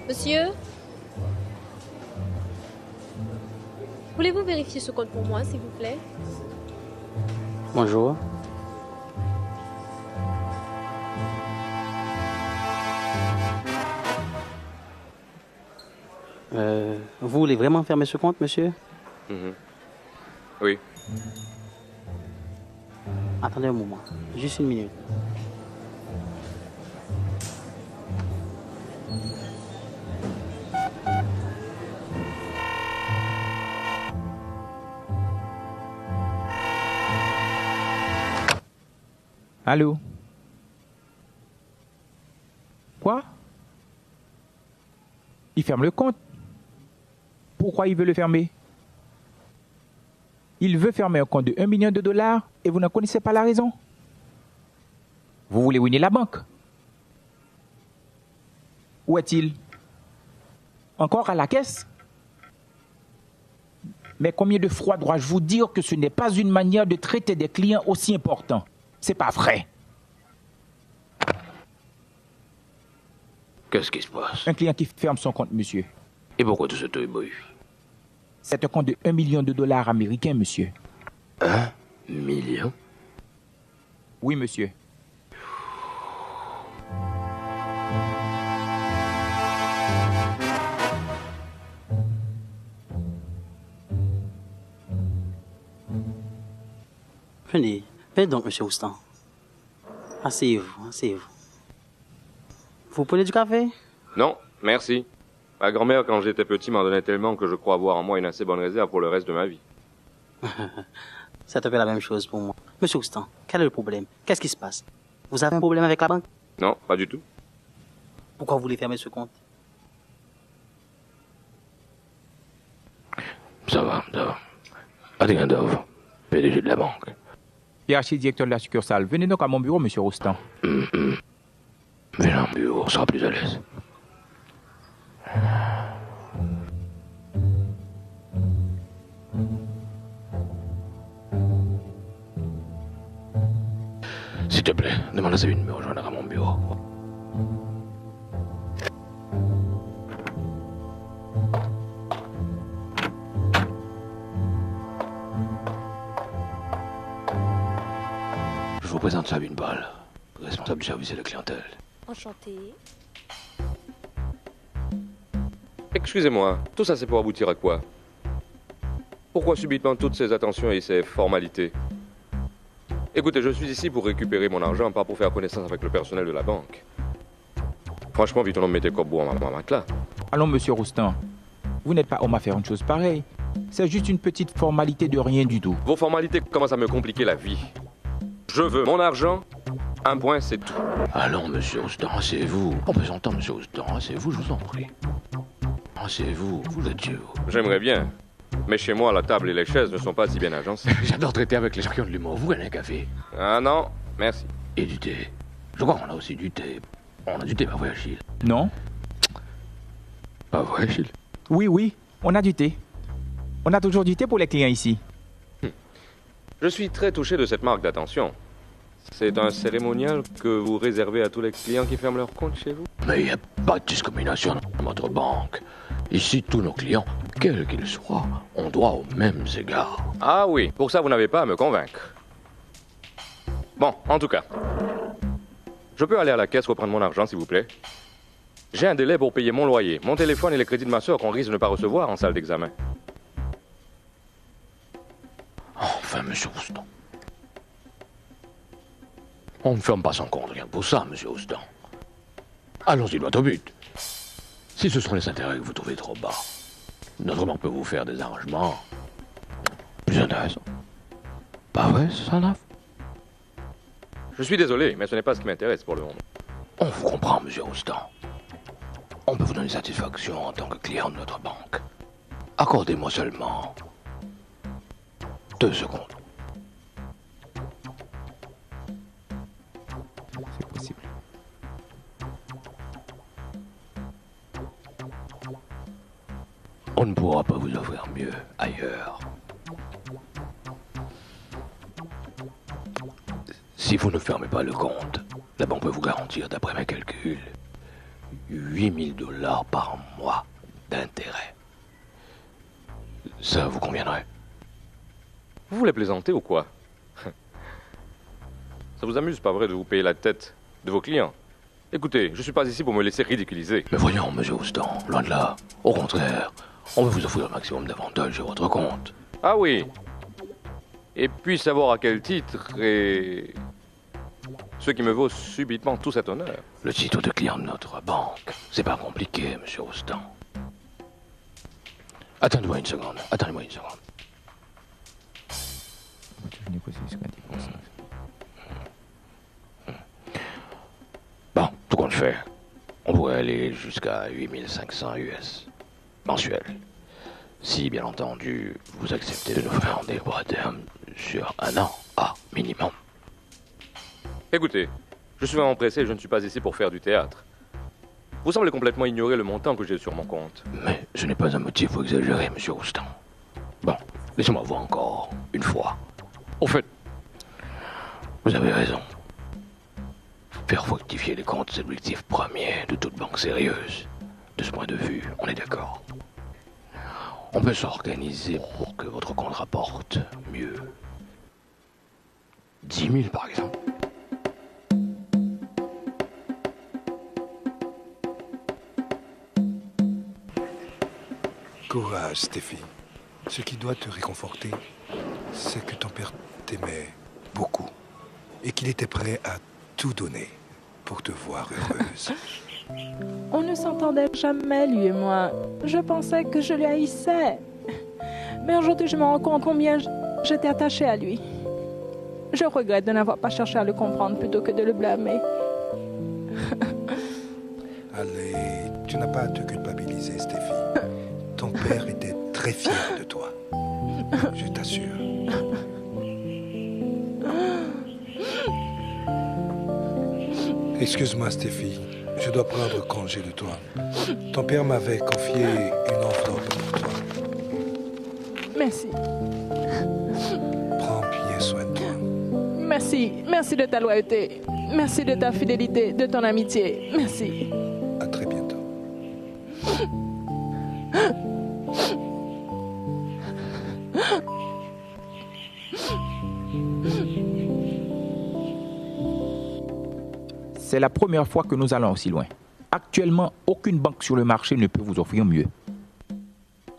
Monsieur? Voulez-vous vérifier ce compte pour moi, s'il vous plaît? Bonjour. Vous voulez vraiment fermer ce compte, monsieur? Oui. Attendez un moment, juste une minute. Allô? Quoi? Il ferme le compte? Pourquoi il veut le fermer? Il veut fermer un compte de 1 million de dollars et vous ne connaissez pas la raison? Vous voulez ruiner la banque? Où est-il? Encore à la caisse? Mais combien de fois dois-je vous dire que ce n'est pas une manière de traiter des clients aussi importants? C'est pas vrai. Qu'est-ce qui se passe? Un client qui ferme son compte, monsieur. Et pourquoi tout ce tohu-bohu? C'est un compte de 1 million de dollars américains, monsieur. 1 million? Oui, monsieur. Venez donc, monsieur Houston. Asseyez-vous, asseyez-vous. Vous prenez du café? Non, merci. Ma grand-mère, quand j'étais petit, m'en donnait tellement que je crois avoir en moi une assez bonne réserve pour le reste de ma vie. C'est un peu la même chose pour moi. Monsieur Houston, quel est le problème? Qu'est-ce qui se passe? Vous avez un problème avec la banque? Non, pas du tout. Pourquoi vous voulez fermer ce compte? Ça va, ça va. Adrien Dove, PDG de la banque. Et archidirecteur de la succursale, venez donc à mon bureau, monsieur Rostand. Venez à mon bureau, on sera plus à l'aise. S'il te plaît, demande à Sabine de me rejoindre à mon bureau. Je vous présente Sabine Ball, responsable du service et de clientèle. Enchantée. Excusez-moi, tout ça c'est pour aboutir à quoi? Pourquoi subitement toutes ces attentions et ces formalités? Écoutez, je suis ici pour récupérer mon argent, pas pour faire connaissance avec le personnel de la banque. Franchement, vite on me mettait corbeau en matelas. Allons, monsieur Roustan. Vous n'êtes pas homme à faire une chose pareille. C'est juste une petite formalité de rien du tout. Vos formalités commencent à me compliquer la vie. Je veux mon argent, un point, c'est tout. Allons, monsieur Roustan, asseyez-vous. En plaisantant, monsieur Roustan, asseyez-vous, je vous en prie. Asseyez-vous, vous êtes Dieu. J'aimerais bien. Mais chez moi, la table et les chaises ne sont pas si bien agencées. J'adore traiter avec les gens qui ont de l'humour. Vous gagnez un café? Ah non, merci. Et du thé. Je crois qu'on a aussi du thé. On a du thé, pas vrai, Achille? Non. Pas vrai, Achille? Oui, on a du thé. On a toujours du thé pour les clients ici. Je suis très touché de cette marque d'attention. C'est un cérémonial que vous réservez à tous les clients qui ferment leur compte chez vous? Mais il n'y a pas de discrimination dans notre banque. Ici, tous nos clients, quels qu'ils soient, ont droit aux mêmes égards. Ah oui, pour ça, vous n'avez pas à me convaincre. Bon, en tout cas, je peux aller à la caisse reprendre mon argent, s'il vous plaît? J'ai un délai pour payer mon loyer, mon téléphone et les crédits de ma soeur qu'on risque de ne pas recevoir en salle d'examen. Enfin, monsieur Roustan. On ne ferme pas son compte, rien que pour ça, monsieur Roustan. Allons-y droit au but. Si ce sont les intérêts que vous trouvez trop bas, notre banque peut vous faire des arrangements plus intéressants. Pas vrai, Sanaf? Je suis désolé, mais ce n'est pas ce qui m'intéresse pour le moment. On vous comprend, monsieur Roustan. On peut vous donner satisfaction en tant que client de notre banque. Accordez-moi seulement 2 secondes. On ne pourra pas vous offrir mieux ailleurs. Si vous ne fermez pas le compte, la banque peut vous garantir, d'après mes calculs, 8 000 $ par mois d'intérêt. Ça vous conviendrait? Vous voulez plaisanter ou quoi? Ça vous amuse, pas vrai, de vous payer la tête de vos clients? Écoutez, je suis pas ici pour me laisser ridiculiser. Mais voyons, monsieur Houston, loin de là. Au contraire, on veut vous offrir le maximum d'avantages sur votre compte. Ah oui. Et puis savoir à quel titre et ce qui me vaut subitement tout cet honneur. Le titre de client de notre banque, c'est pas compliqué, monsieur Houston. Attendez-moi une seconde, attendez-moi une seconde. Bon, tout compte fait, on pourrait aller jusqu'à 8500 US mensuels. Si, bien entendu, vous acceptez de nous faire des droits à terme sur 1 an, minimum. Écoutez, je suis vraiment pressé et je ne suis pas ici pour faire du théâtre. Vous semblez complètement ignorer le montant que j'ai sur mon compte. Mais ce n'est pas un motif pour exagérer, monsieur Houston. Bon, laissez-moi voir encore une fois. Au fait, vous avez raison. Faire fructifier les comptes, c'est l'objectif premier de toute banque sérieuse. De ce point de vue, on est d'accord. On peut s'organiser pour que votre compte rapporte mieux. 10 000 par exemple. Courage, Stéphie. Ce qui doit te réconforter, c'est que ton père t'aimait beaucoup et qu'il était prêt à tout donner pour te voir heureuse. On ne s'entendait jamais, lui et moi. Je pensais que je le haïssais. Mais aujourd'hui, je me rends compte combien j'étais attachée à lui. Je regrette de n'avoir pas cherché à le comprendre plutôt que de le blâmer. Allez, tu n'as pas à te culpabiliser, Stéphie. Ton père était très fier de toi. Je t'assure. Excuse-moi, Stéphie. Je dois prendre congé de toi. Ton père m'avait confié une enveloppe pour toi. Merci. Prends bien soin de toi. Merci. Merci de ta loyauté. Merci de ta fidélité, de ton amitié. Merci. À très bientôt. C'est la première fois que nous allons aussi loin. Actuellement, aucune banque sur le marché ne peut vous offrir mieux.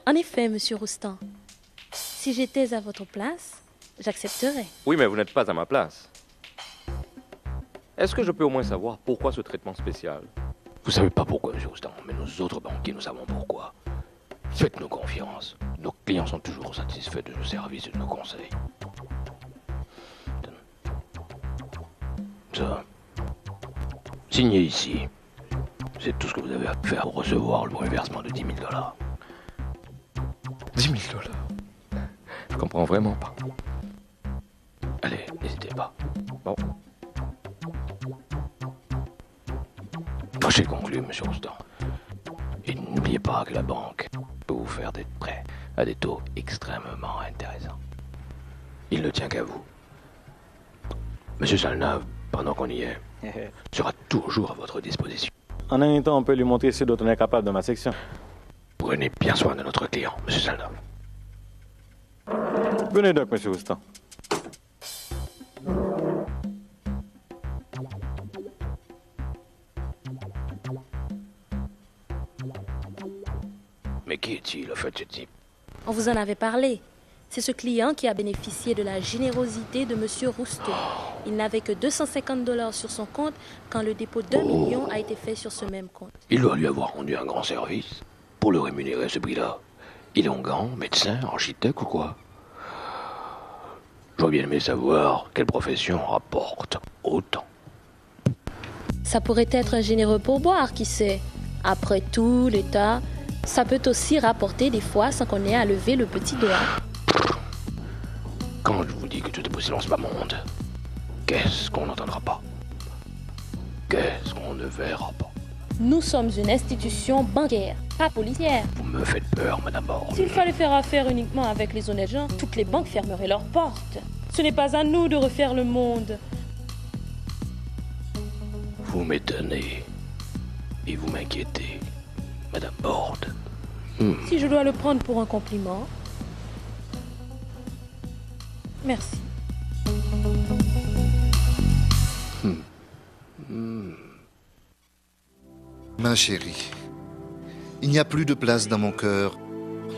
En effet, monsieur Roustan, si j'étais à votre place, j'accepterais. Oui, mais vous n'êtes pas à ma place. Est-ce que je peux au moins savoir pourquoi ce traitement spécial? Vous savez pas pourquoi, monsieur Houston, mais nous autres banquiers, nous savons pourquoi. Faites-nous confiance. Nos clients sont toujours satisfaits de nos services et de nos conseils. Ça, signez ici. C'est tout ce que vous avez à faire pour recevoir le reversement de 10 000 $. 10 000 $? Je comprends vraiment pas. Allez, n'hésitez pas. Bon. J'ai conclu, monsieur Houston. Et n'oubliez pas que la banque peut vous faire des prêts à des taux extrêmement intéressants. Il ne tient qu'à vous. Monsieur Salnave, pendant qu'on y est, sera toujours à votre disposition. En un temps, on peut lui montrer ce dont on est capable dans ma section. Prenez bien soin de notre client, monsieur Salnave. Venez donc, monsieur Houston. Mais qui est-il, au fait, ce type? On vous en avait parlé. C'est ce client qui a bénéficié de la générosité de monsieur Roustan. Il n'avait que 250 $ sur son compte quand le dépôt d'1 million a été fait sur ce même compte. Il doit lui avoir rendu un grand service pour le rémunérer à ce prix-là. Il est onguent, médecin, architecte ou quoi? J'aurais bien aimé savoir quelle profession rapporte autant. Ça pourrait être un généreux pourboire, qui sait. Après tout, l'État, ça peut aussi rapporter des fois sans qu'on ait à lever le petit doigt. Quand je vous dis que tout est possible en ce bas monde, qu'est-ce qu'on n'entendra pas? Qu'est-ce qu'on ne verra pas? Nous sommes une institution bancaire, pas policière. Vous me faites peur, Madame Borde. S'il fallait faire affaire uniquement avec les honnêtes gens, toutes les banques fermeraient leurs portes. Ce n'est pas à nous de refaire le monde. Vous m'étonnez. Et vous m'inquiétez, Madame Borde. Si je dois le prendre pour un compliment. Merci. Ma chérie, il n'y a plus de place dans mon cœur,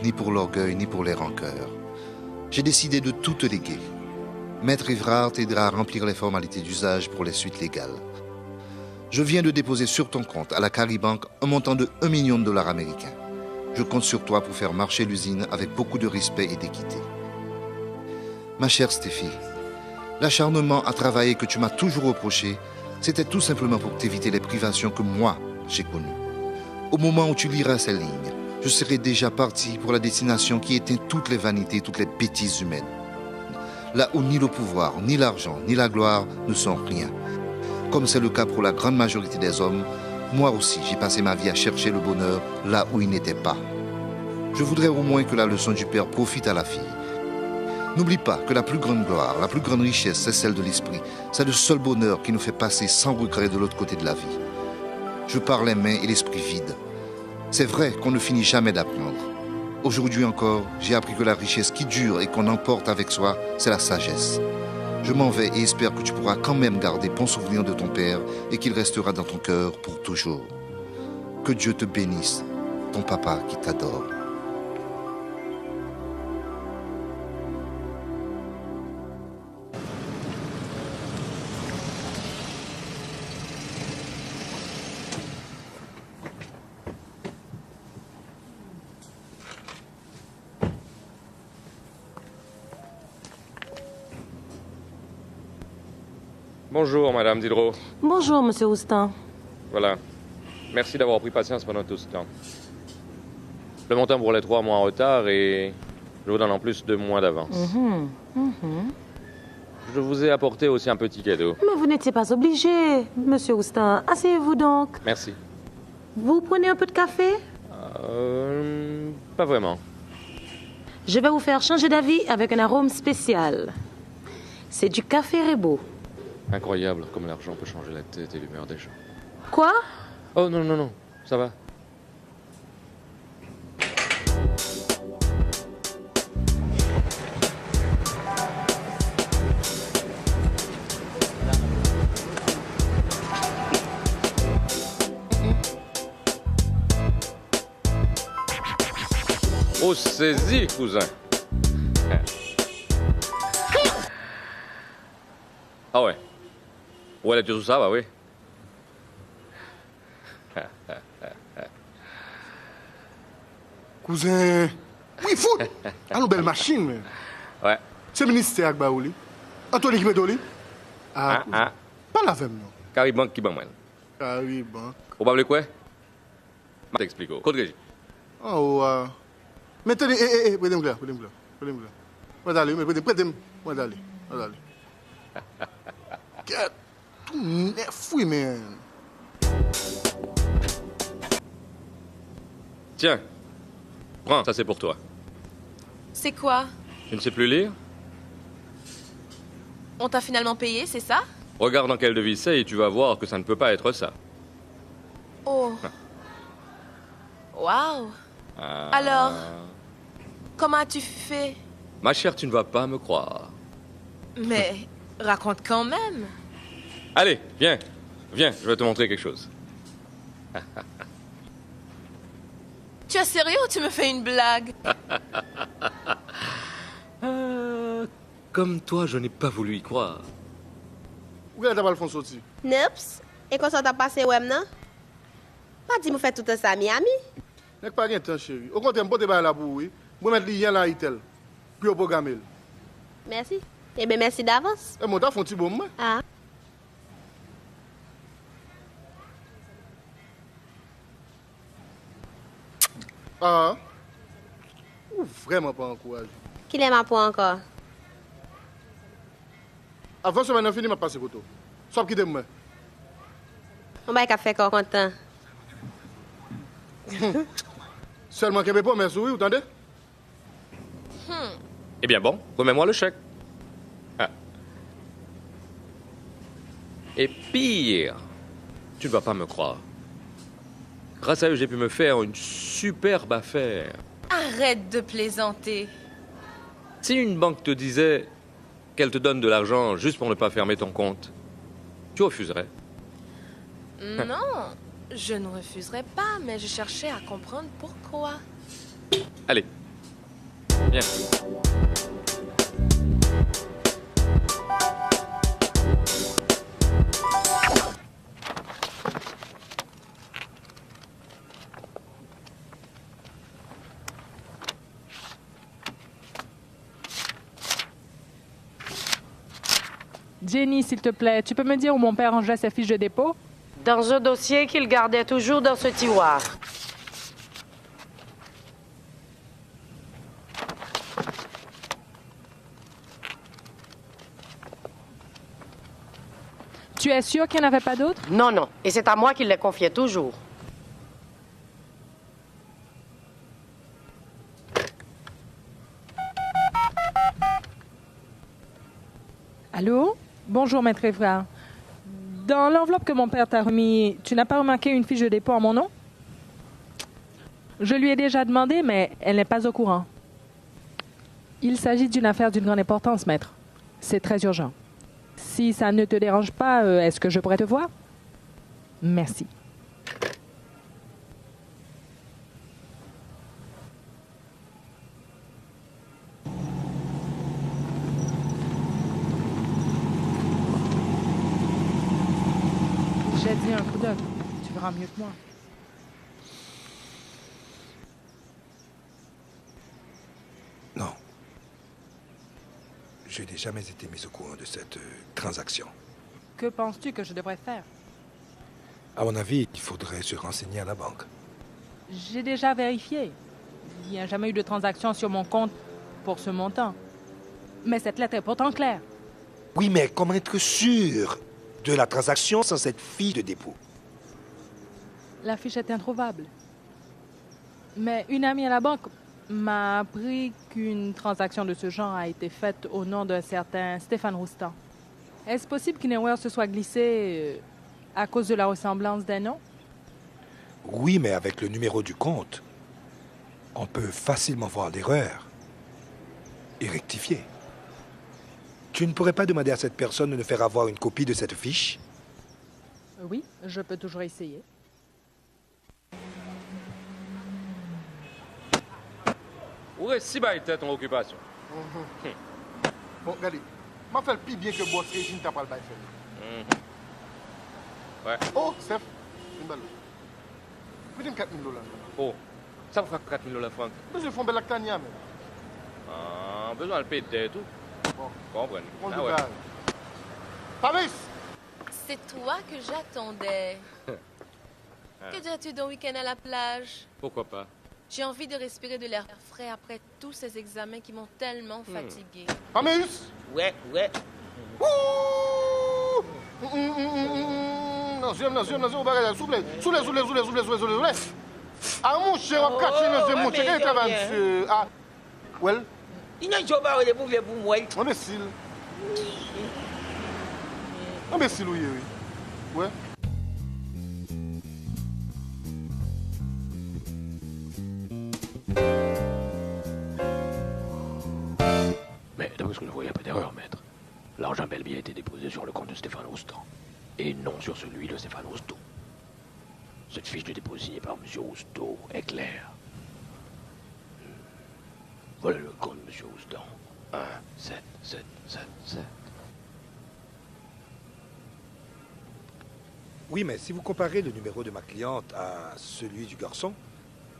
ni pour l'orgueil, ni pour les rancœurs. J'ai décidé de tout te léguer. Maître Évrard t'aidera à remplir les formalités d'usage pour les suites légales. Je viens de déposer sur ton compte à la Caribank un montant de $1 million américains. Je compte sur toi pour faire marcher l'usine avec beaucoup de respect et d'équité. Ma chère Stéphie, l'acharnement à travailler que tu m'as toujours reproché, c'était tout simplement pour t'éviter les privations que moi, j'ai connues. Au moment où tu liras ces lignes, je serai déjà parti pour la destination qui éteint toutes les vanités, toutes les bêtises humaines. Là où ni le pouvoir, ni l'argent, ni la gloire ne sont rien. Comme c'est le cas pour la grande majorité des hommes, moi aussi j'ai passé ma vie à chercher le bonheur là où il n'était pas. Je voudrais au moins que la leçon du père profite à la fille. N'oublie pas que la plus grande gloire, la plus grande richesse, c'est celle de l'esprit. C'est le seul bonheur qui nous fait passer sans regret de l'autre côté de la vie. Je parle les mains et l'esprit vide. C'est vrai qu'on ne finit jamais d'apprendre. Aujourd'hui encore, j'ai appris que la richesse qui dure et qu'on emporte avec soi, c'est la sagesse. Je m'en vais et espère que tu pourras quand même garder bon souvenir de ton père et qu'il restera dans ton cœur pour toujours. Que Dieu te bénisse, ton papa qui t'adore. Bonjour, Madame Diderot. Bonjour, Monsieur Houston. Voilà. Merci d'avoir pris patience pendant tout ce temps. Le montant pour les 3 mois en retard et je vous donne en plus 2 mois d'avance. Je vous ai apporté aussi un petit cadeau. Mais vous n'étiez pas obligé, Monsieur Houston. Asseyez-vous donc. Merci. Vous prenez un peu de café? Pas vraiment. Je vais vous faire changer d'avis avec un arôme spécial. C'est du café Rebo. Incroyable comme l'argent peut changer la tête et l'humeur des gens. Quoi? Oh non, non, non, ça va. Oh, saisis, cousin. Ah ouais. Ouais, tout ça, bah oui. Cousin, oui, fou. Une belle machine, mais. Ouais. C'est le ministère qui baouli. Anthony qui me donne. Ah, pas la même, non. Caribank qui ban moi. Caribank. Vous parlez quoi? Je t'explique. Code régie. Oh, mettez prêtez-moi là. Moi d'aller, prêtez-moi d'aller. Get tout neuf, oui, man. Tiens, prends, ça c'est pour toi. C'est quoi? Tu ne sais plus lire? On t'a finalement payé, c'est ça? Regarde dans quelle devise c'est et tu vas voir que ça ne peut pas être ça. Oh. Waouh. Alors, comment as-tu fait? Ma chère, tu ne vas pas me croire. Mais raconte quand même. Allez, viens, je vais te montrer quelque chose. Tu es sérieux ou tu me fais une blague? Comme toi, je n'ai pas voulu y croire. Où est-ce que tu as fait sortir? Neps, et quand ça t'a passé, ouais, non? Pas dit, vous faites tout ça à Miami? N'est pas rien, chérie. Au contraire, je ne peux pas la pour oui. Je vais mettre les liens là, Itel. Puis au programme. Merci. Eh bien, merci d'avance. Et mon t'as fait un petit bon moment. Ah. Ah. Vraiment pas encouragé. Qui l'aime pas encore? Avant semaine fini, m'a passé pour toi. Sauf qui t'aime. On va faire encore content. Seulement qu'il n'y avait pas, mais oui, vous entendez? Eh bien bon, remets-moi le chèque. Ah. Et pire, tu ne vas pas me croire. Grâce à eux, j'ai pu me faire une superbe affaire. Arrête de plaisanter. Si une banque te disait qu'elle te donne de l'argent juste pour ne pas fermer ton compte, tu refuserais? Non, je ne refuserai pas, mais je cherchais à comprendre pourquoi. Allez, viens. Jenny, s'il te plaît, tu peux me dire où mon père rangeait ses fiches de dépôt? Dans un dossier qu'il gardait toujours dans ce tiroir. Tu es sûr qu'il n'y en avait pas d'autres? Non, non. Et c'est à moi qu'il les confiait toujours. Allô? Bonjour, maître Évrard. Dans l'enveloppe que mon père t'a remis, tu n'as pas remarqué une fiche de dépôt en mon nom? Je lui ai déjà demandé, mais elle n'est pas au courant. Il s'agit d'une affaire d'une grande importance, maître. C'est très urgent. Si ça ne te dérange pas, est-ce que je pourrais te voir? Merci. J'ai dit un coup d'œil. Tu verras mieux que moi. Non. Je n'ai jamais été mis au courant de cette transaction. Que penses-tu que je devrais faire? À mon avis, il faudrait se renseigner à la banque. J'ai déjà vérifié. Il n'y a jamais eu de transaction sur mon compte pour ce montant. Mais cette lettre est pourtant claire. Oui, mais comment être sûr de la transaction sans cette fiche de dépôt? La fiche est introuvable. Mais une amie à la banque m'a appris qu'une transaction de ce genre a été faite au nom d'un certain Stéphane Roustan. Est-ce possible qu'une erreur se soit glissée à cause de la ressemblance des noms? Oui, mais avec le numéro du compte, on peut facilement voir l'erreur et rectifier. Tu ne pourrais pas demander à cette personne de nous faire avoir une copie de cette fiche? Oui, je peux toujours essayer. Où est si bas ton occupation? Bon, regardez. M'a fait le plus bien que boss Régine t'a pas le bail fait. Ouais. Oh, Steph, une balle. Vous 4 000 $. Oh, ça me fera 4 000 $, Franck. Mais je fais un bel actania, mais. Ah, besoin de payer et tout. Bon. Comprends. On Ah ouais. Paris! C'est toi que j'attendais. Que dirais-tu d'un week-end à la plage? Pourquoi pas? J'ai envie de respirer de l'air frais après tous ces examens qui m'ont tellement fatiguée. Paris! Ouais. Ouh! Non, s'il vous plaît. Soulez. Ah, mon cher, on cache nos émotions. Quel est le travail, monsieur? Ah, well? Il n'y a pas de bouffée pour moi. Imbécile. Imbécile, oui. Ouais. Mais d'après ce que je vois, il n'y a pas d'erreur, maître. L'argent a bel et bien été déposé sur le compte de Stéphane Roustan, et non sur celui de Stéphane Rousteau. Cette fiche de dépôt signée par M. Rousteau est claire. Voilà le compte de M. Roustan. 1, 7, 7, 7, 7. Oui, mais si vous comparez le numéro de ma cliente à celui du garçon,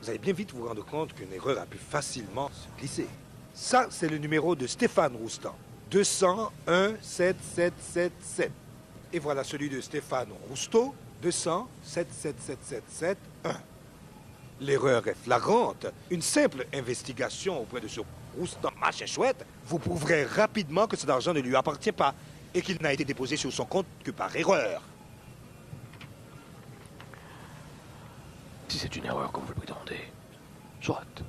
vous allez bien vite vous rendre compte qu'une erreur a pu facilement se glisser. Ça, c'est le numéro de Stéphane Roustan. 201 7777. Et voilà celui de Stéphane Rousteau, 200 77777 1. L'erreur est flagrante. Une simple investigation auprès de ce Roustan machin chouette vous prouverez rapidement que cet argent ne lui appartient pas et qu'il n'a été déposé sur son compte que par erreur. Si c'est une erreur comme vous le prétendez, soit.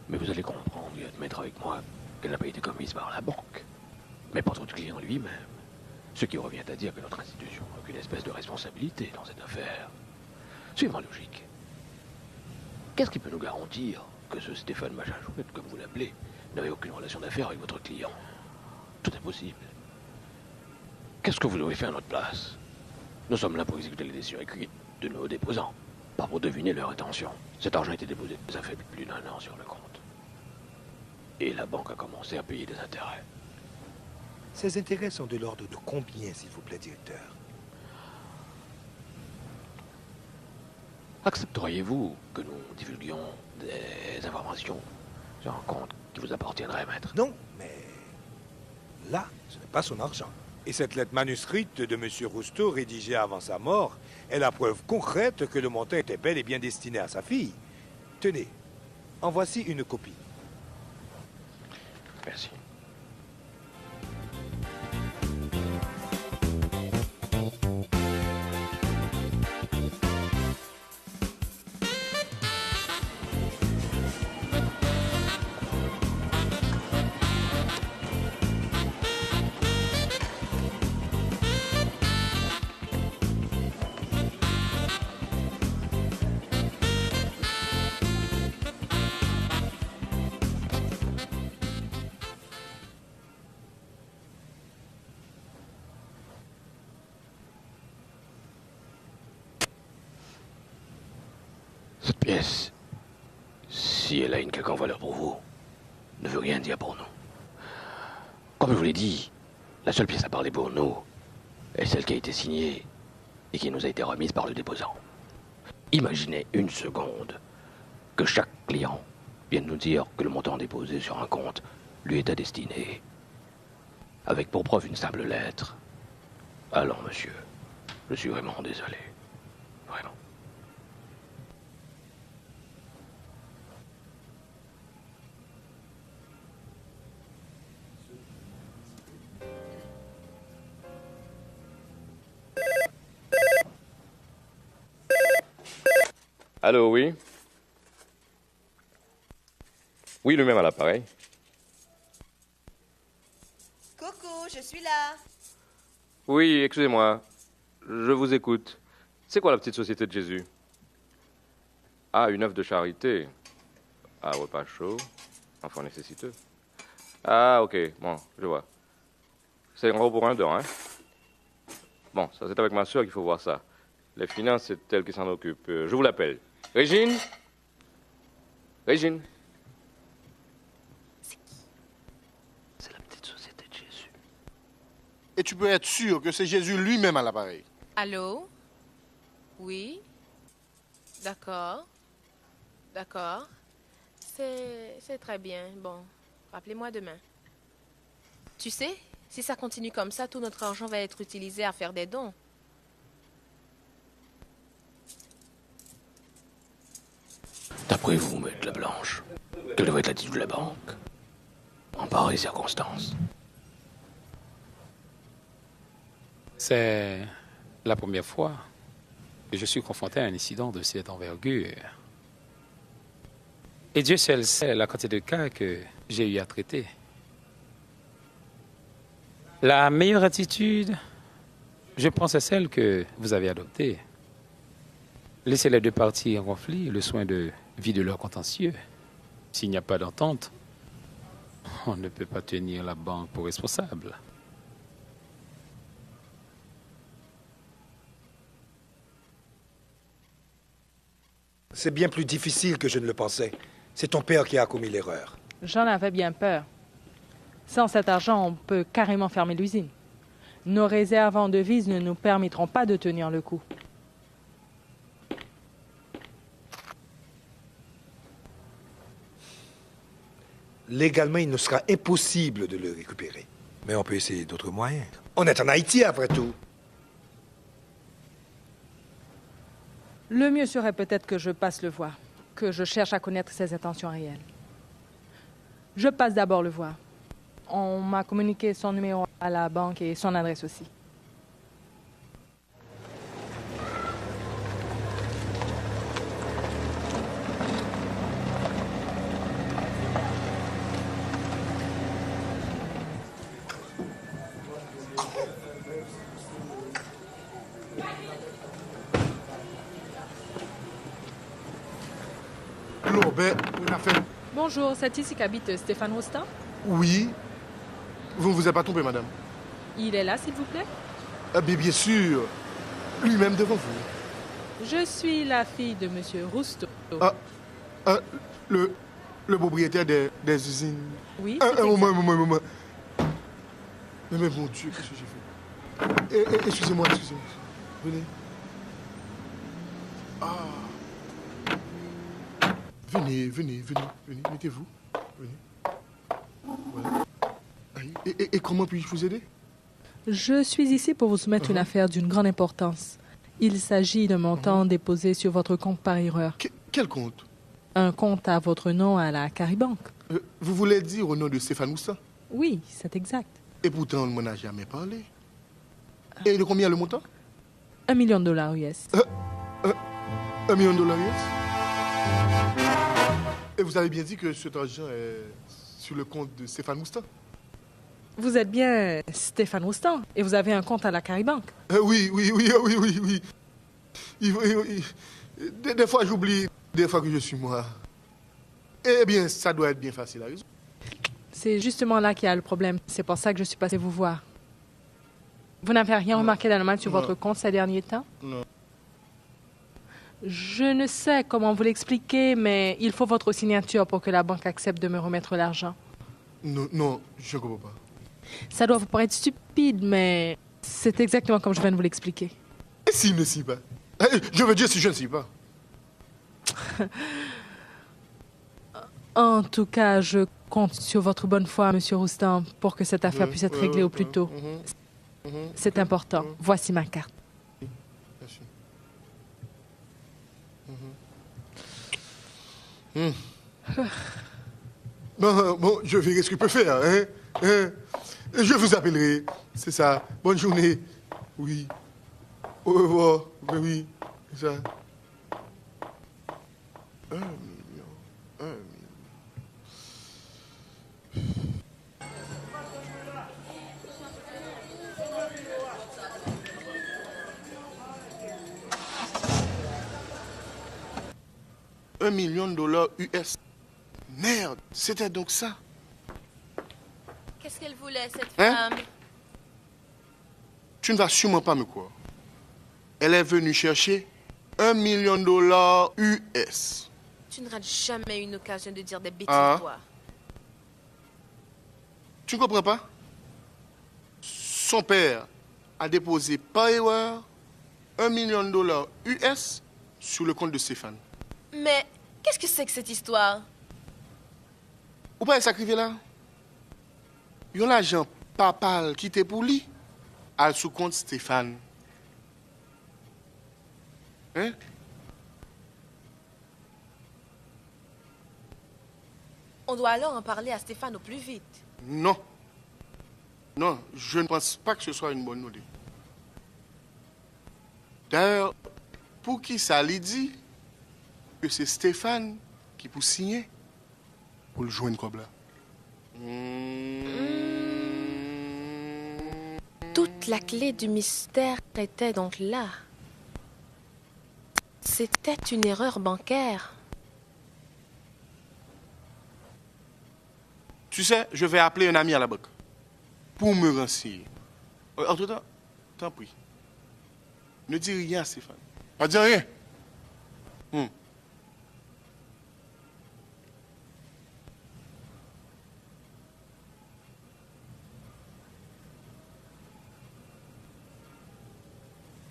Mais vous allez comprendre et admettre avec moi qu'elle n'a pas été commise par la banque, mais par votre client lui-même. Ce qui revient à dire que notre institution n'a aucune espèce de responsabilité dans cette affaire. Suivez ma logique. Qu'est-ce qui peut nous garantir que ce Stéphane Machin-Chouette, comme vous l'appelez, n'avait aucune relation d'affaires avec votre client? Tout est possible. Qu'est-ce que vous avez fait à notre place? Nous sommes là pour exécuter les décisions écrites de nos déposants, pas pour deviner leur intention. Cet argent a été déposé, ça fait plus d'un an sur le compte. Et la banque a commencé à payer des intérêts. Ces intérêts sont de l'ordre de combien, s'il vous plaît, directeur? Accepteriez-vous que nous divulguions des informations sur un compte qui vous appartiendrait, maître? Non, mais là, ce n'est pas son argent. Et cette lettre manuscrite de M. Rousteau, rédigée avant sa mort, est la preuve concrète que le montant était bel et bien destiné à sa fille. Tenez, en voici une copie. Merci. Cette pièce, si elle a une quelconque valeur pour vous, ne veut rien dire pour nous. Comme je vous l'ai dit, la seule pièce à parler pour nous est celle qui a été signée et qui nous a été remise par le déposant. Imaginez une seconde que chaque client vienne nous dire que le montant déposé sur un compte lui était destiné, avec pour preuve une simple lettre. Alors, monsieur, je suis vraiment désolé. Vraiment. Allô, oui? Oui, lui-même à l'appareil. Coucou, je suis là. Oui, excusez-moi. Je vous écoute. C'est quoi la petite société de Jésus? Ah, une œuvre de charité. Ah, repas chaud. Enfant nécessiteux. Ah, ok. Bon, je vois. C'est un gros pour un don, hein? Bon, ça c'est avec ma soeur qu'il faut voir ça. Les finances, c'est elle qui s'en occupe. Je vous l'appelle. Régine? Régine? C'est qui? C'est la petite société de Jésus. Et tu peux être sûr que c'est Jésus lui-même à l'appareil. Allô? Oui? D'accord. D'accord. C'est très bien. Bon, rappelez-moi demain. Tu sais, si ça continue comme ça, tout notre argent va être utilisé à faire des dons. D'après vous, maître Lablanche, quelle devrait être l'attitude de la banque en pareille circonstance? C'est la première fois que je suis confronté à un incident de cette envergure. Et Dieu seul sait la quantité de cas que j'ai eu à traiter. La meilleure attitude, je pense, est celle que vous avez adoptée. Laissez les deux parties en conflit le soin de vider leur contentieux. S'il n'y a pas d'entente, on ne peut pas tenir la banque pour responsable. C'est bien plus difficile que je ne le pensais. C'est ton père qui a commis l'erreur. J'en avais bien peur. Sans cet argent, on peut carrément fermer l'usine. Nos réserves en devises ne nous permettront pas de tenir le coup. Légalement, il nous sera impossible de le récupérer. Mais on peut essayer d'autres moyens. On est en Haïti, après tout. Le mieux serait peut-être que je passe le voir, que je cherche à connaître ses intentions réelles. Je passe d'abord le voir. On m'a communiqué son numéro à la banque et son adresse aussi. Alors, ben, on a fait... Bonjour, c'est ici qu'habite Stéphane Roustan? Oui. Vous ne vous êtes pas trompé, madame? Il est là, s'il vous plaît? Ah, bien sûr. Lui-même devant vous. Je suis la fille de Monsieur Roustan. Le propriétaire des usines. Oui, un moment. Mais mon Dieu, qu'est-ce que j'ai fait? Excusez-moi. Venez. Venez, mettez-vous. Venez. Voilà. Et comment puis-je vous aider? Je suis ici pour vous soumettre une affaire d'une grande importance. Il s'agit d'un montant déposé sur votre compte par erreur. Quel compte? Un compte à votre nom à la Caribanque. Vous voulez dire au nom de Stéphane Roustan? Oui, c'est exact. Et pourtant, on ne m'en a jamais parlé. Et de combien le montant? $1 million US. $1 million US? Et vous avez bien dit que cet argent est sur le compte de Stéphane Roustan? Vous êtes bien Stéphane Roustan et vous avez un compte à la Caribanque? Oui. Des fois, j'oublie, des fois que je suis moi. Eh bien, ça doit être bien facile à résoudre. C'est justement là qu'il y a le problème. C'est pour ça que je suis passé vous voir. Vous n'avez rien remarqué d'anormal sur votre compte ces derniers temps? Non. Je ne sais comment vous l'expliquer, mais il faut votre signature pour que la banque accepte de me remettre l'argent. Non, je ne comprends pas. Ça doit vous paraître stupide, mais c'est exactement comme je viens de vous l'expliquer. Et s'il ne sait pas? Je veux dire si je ne sais pas. En tout cas, je compte sur votre bonne foi, Monsieur Roustan, pour que cette affaire puisse être réglée au plus tôt. C'est important. Voici ma carte. Merci. Bon, je verrai ce que je peux faire. Je vous appellerai. C'est ça. Bonne journée. Oui. Au revoir. Oui, c'est ça. 1 million. $1 million US. Merde, c'était donc ça. Qu'est-ce qu'elle voulait, cette femme? Tu ne vas sûrement pas me croire. Elle est venue chercher $1 million US. Tu ne rates jamais une occasion de dire des bêtises, toi. Tu ne comprends pas? Son père a déposé par erreur $1 million US sur le compte de Stéphane. Mais qu'est-ce que c'est que cette histoire? Ou pas s'écrivait là? Il y a l'agent papal qui était pour lui, à sous compte Stéphane. Hein? On doit alors en parler à Stéphane au plus vite. Non. Non, je ne pense pas que ce soit une bonne idée. D'ailleurs, pour qui ça lui dit que c'est Stéphane qui peut signer pour le joindre comme là? Toute la clé du mystère était donc là. C'était une erreur bancaire. Tu sais, je vais appeler un ami à la banque pour me renseigner. Entre-temps, t'en prie. Ne dis rien à Stéphane. Pas dire rien.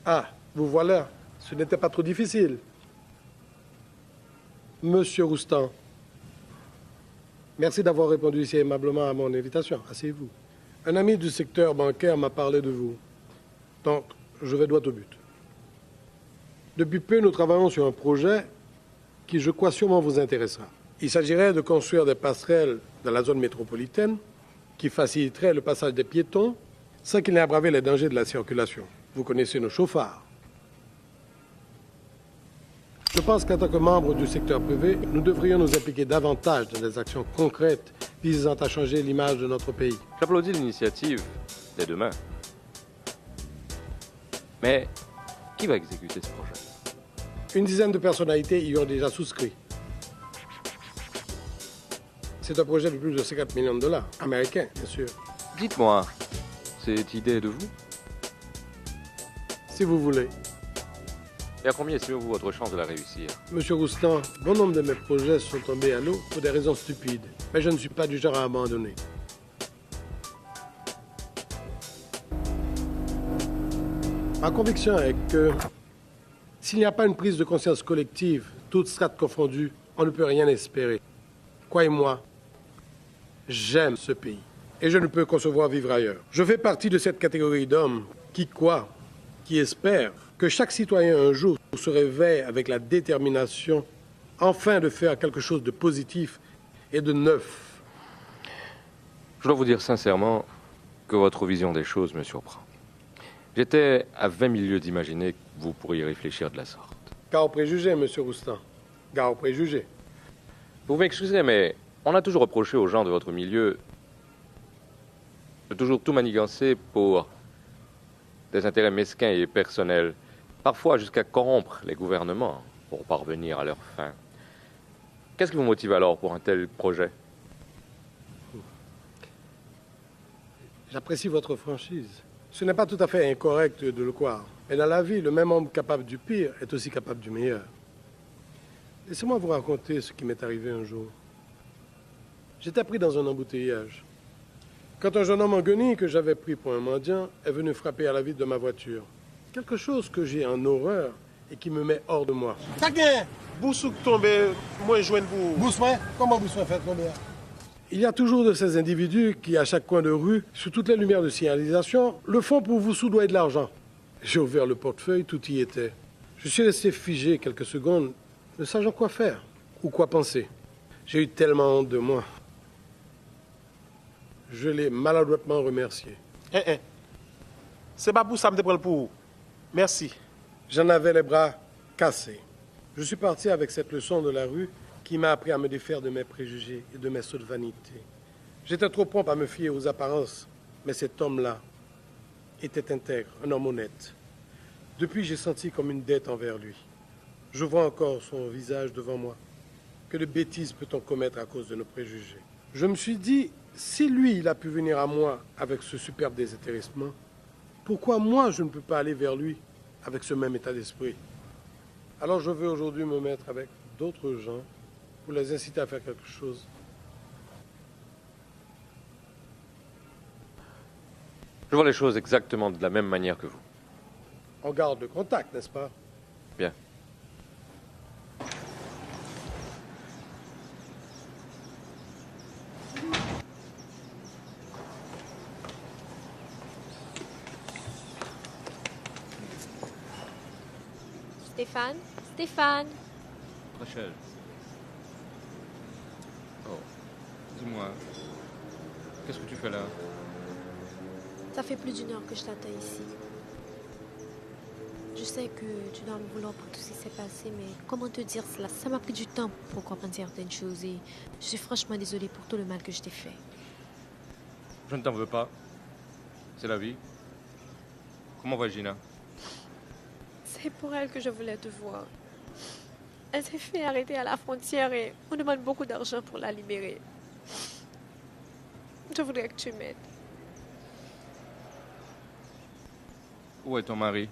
Ah, vous voilà. Ce n'était pas trop difficile. Monsieur Roustan, merci d'avoir répondu si aimablement à mon invitation. Asseyez-vous. Un ami du secteur bancaire m'a parlé de vous. Donc, je vais droit au but. Depuis peu, nous travaillons sur un projet qui, je crois, sûrement vous intéressera. Il s'agirait de construire des passerelles dans la zone métropolitaine qui faciliteraient le passage des piétons sans qu'il n'ait à braver les dangers de la circulation. Vous connaissez nos chauffards. Je pense qu'en tant que membres du secteur privé, nous devrions nous impliquer davantage dans des actions concrètes visant à changer l'image de notre pays. J'applaudis l'initiative des deux mains. Mais qui va exécuter ce projet? Une dizaine de personnalités y ont déjà souscrit. C'est un projet de plus de 50 millions de dollars, américains, bien sûr. Dites-moi, cette idée est de vous? Si vous voulez. Et à combien estimez-vous votre chance de la réussir? Monsieur Roustan, bon nombre de mes projets sont tombés à l'eau pour des raisons stupides. Mais je ne suis pas du genre à abandonner. Ma conviction est que s'il n'y a pas une prise de conscience collective, toutes strates confondues, on ne peut rien espérer. Croyez-moi, j'aime ce pays et je ne peux concevoir vivre ailleurs. Je fais partie de cette catégorie d'hommes qui croient, qui espèrent que chaque citoyen un jour se réveille avec la détermination enfin de faire quelque chose de positif et de neuf. Je dois vous dire sincèrement que votre vision des choses me surprend. J'étais à 20 000 lieues d'imaginer que vous pourriez réfléchir de la sorte. Gare aux préjugés, monsieur Roustan. Gare aux préjugés. Vous m'excusez, mais on a toujours reproché aux gens de votre milieu de toujours tout manigancer pour des intérêts mesquins et personnels, parfois jusqu'à corrompre les gouvernements pour parvenir à leur fin. Qu'est-ce qui vous motive alors pour un tel projet? J'apprécie votre franchise. Ce n'est pas tout à fait incorrect de le croire. Mais dans la vie, le même homme capable du pire est aussi capable du meilleur. Laissez-moi vous raconter ce qui m'est arrivé un jour. J'étais pris dans un embouteillage. Quand un jeune homme en guenille que j'avais pris pour un mendiant est venu frapper à la vitre de ma voiture. Quelque chose que j'ai en horreur et qui me met hors de moi. Ça gagne. Boussouk tombé, moi joindre vous. Boussoin? Comment Boussoin fait tomber? Il y a toujours de ces individus qui, à chaque coin de rue, sous toutes les lumières de signalisation, le font pour vous soudoyer de l'argent. J'ai ouvert le portefeuille, tout y était. Je suis resté figé quelques secondes, ne sachant quoi faire ou quoi penser. J'ai eu tellement honte de moi. Je l'ai maladroitement remercié. C'est pas pour ça que je me prends pour vous. Merci. J'en avais les bras cassés. Je suis parti avec cette leçon de la rue qui m'a appris à me défaire de mes préjugés et de mes sauts de vanité. J'étais trop prompt à me fier aux apparences, mais cet homme-là était intègre, un homme honnête. Depuis, j'ai senti comme une dette envers lui. Je vois encore son visage devant moi. Que de bêtises peut-on commettre à cause de nos préjugés? Je me suis dit, si lui, il a pu venir à moi avec ce superbe désintéressement, pourquoi moi, je ne peux pas aller vers lui avec ce même état d'esprit? Alors je veux aujourd'hui me mettre avec d'autres gens pour les inciter à faire quelque chose. Je vois les choses exactement de la même manière que vous. On garde le contact, n'est-ce pas? Bien. Stéphane? Stéphane? Rachel. Oh, dis-moi, qu'est-ce que tu fais là? Ça fait plus d'1 heure que je t'attends ici. Je sais que tu dois me vouloir pour tout ce qui s'est passé, mais comment te dire cela? Ça m'a pris du temps pour comprendre certaines choses et je suis franchement désolée pour tout le mal que je t'ai fait. Je ne t'en veux pas. C'est la vie. Comment va Gina? C'est pour elle que je voulais te voir. Elle s'est fait arrêter à la frontière et on demande beaucoup d'argent pour la libérer. Je voudrais que tu m'aides. Où est ton mari?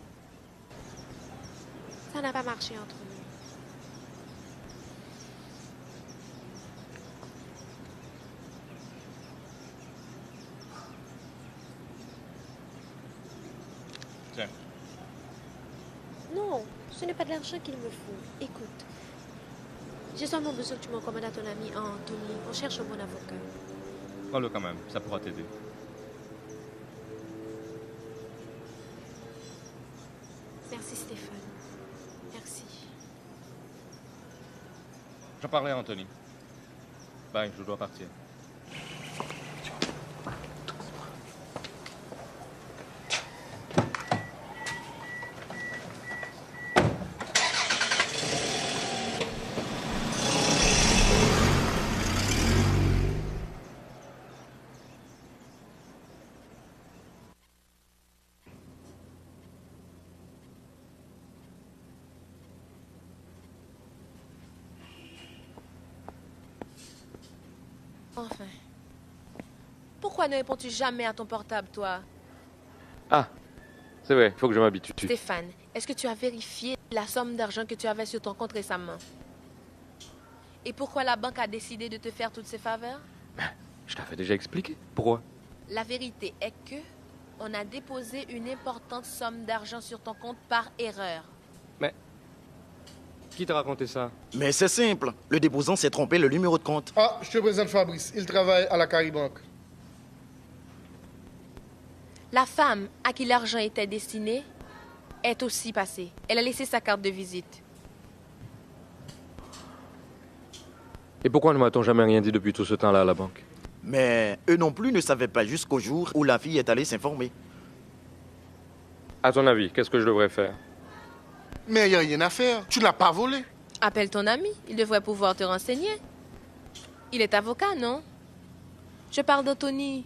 Ça n'a pas marché entre nous. Tiens. Non, ce n'est pas de l'argent qu'il me faut. Écoute, j'ai seulement besoin que tu m'en commandes à ton ami Anthony. On cherche un bon avocat. Prends-le quand même, ça pourra t'aider. Merci Stéphane. Merci. J'en parlais à Anthony. Bye, je dois partir. Enfin. Pourquoi ne réponds-tu jamais à ton portable, toi? Ah, c'est vrai, il faut que je m'habitue. Stéphane, est-ce que tu as vérifié la somme d'argent que tu avais sur ton compte récemment? Et pourquoi la banque a décidé de te faire toutes ces faveurs? Je t'avais déjà expliqué. Pourquoi? La vérité est que on a déposé une importante somme d'argent sur ton compte par erreur. Mais qui t'a raconté ça? Mais c'est simple. Le déposant s'est trompé le numéro de compte. Ah, je te présente Fabrice. Il travaille à la Caribanque. La femme à qui l'argent était destiné est aussi passée. Elle a laissé sa carte de visite. Et pourquoi ne m'a-t-on jamais rien dit depuis tout ce temps-là à la banque? Mais eux non plus ne savaient pas jusqu'au jour où la fille est allée s'informer. À ton avis, qu'est-ce que je devrais faire? Mais il n'y a rien à faire. Tu ne l'as pas volé. Appelle ton ami. Il devrait pouvoir te renseigner. Il est avocat, non? Je parle d'Anthony.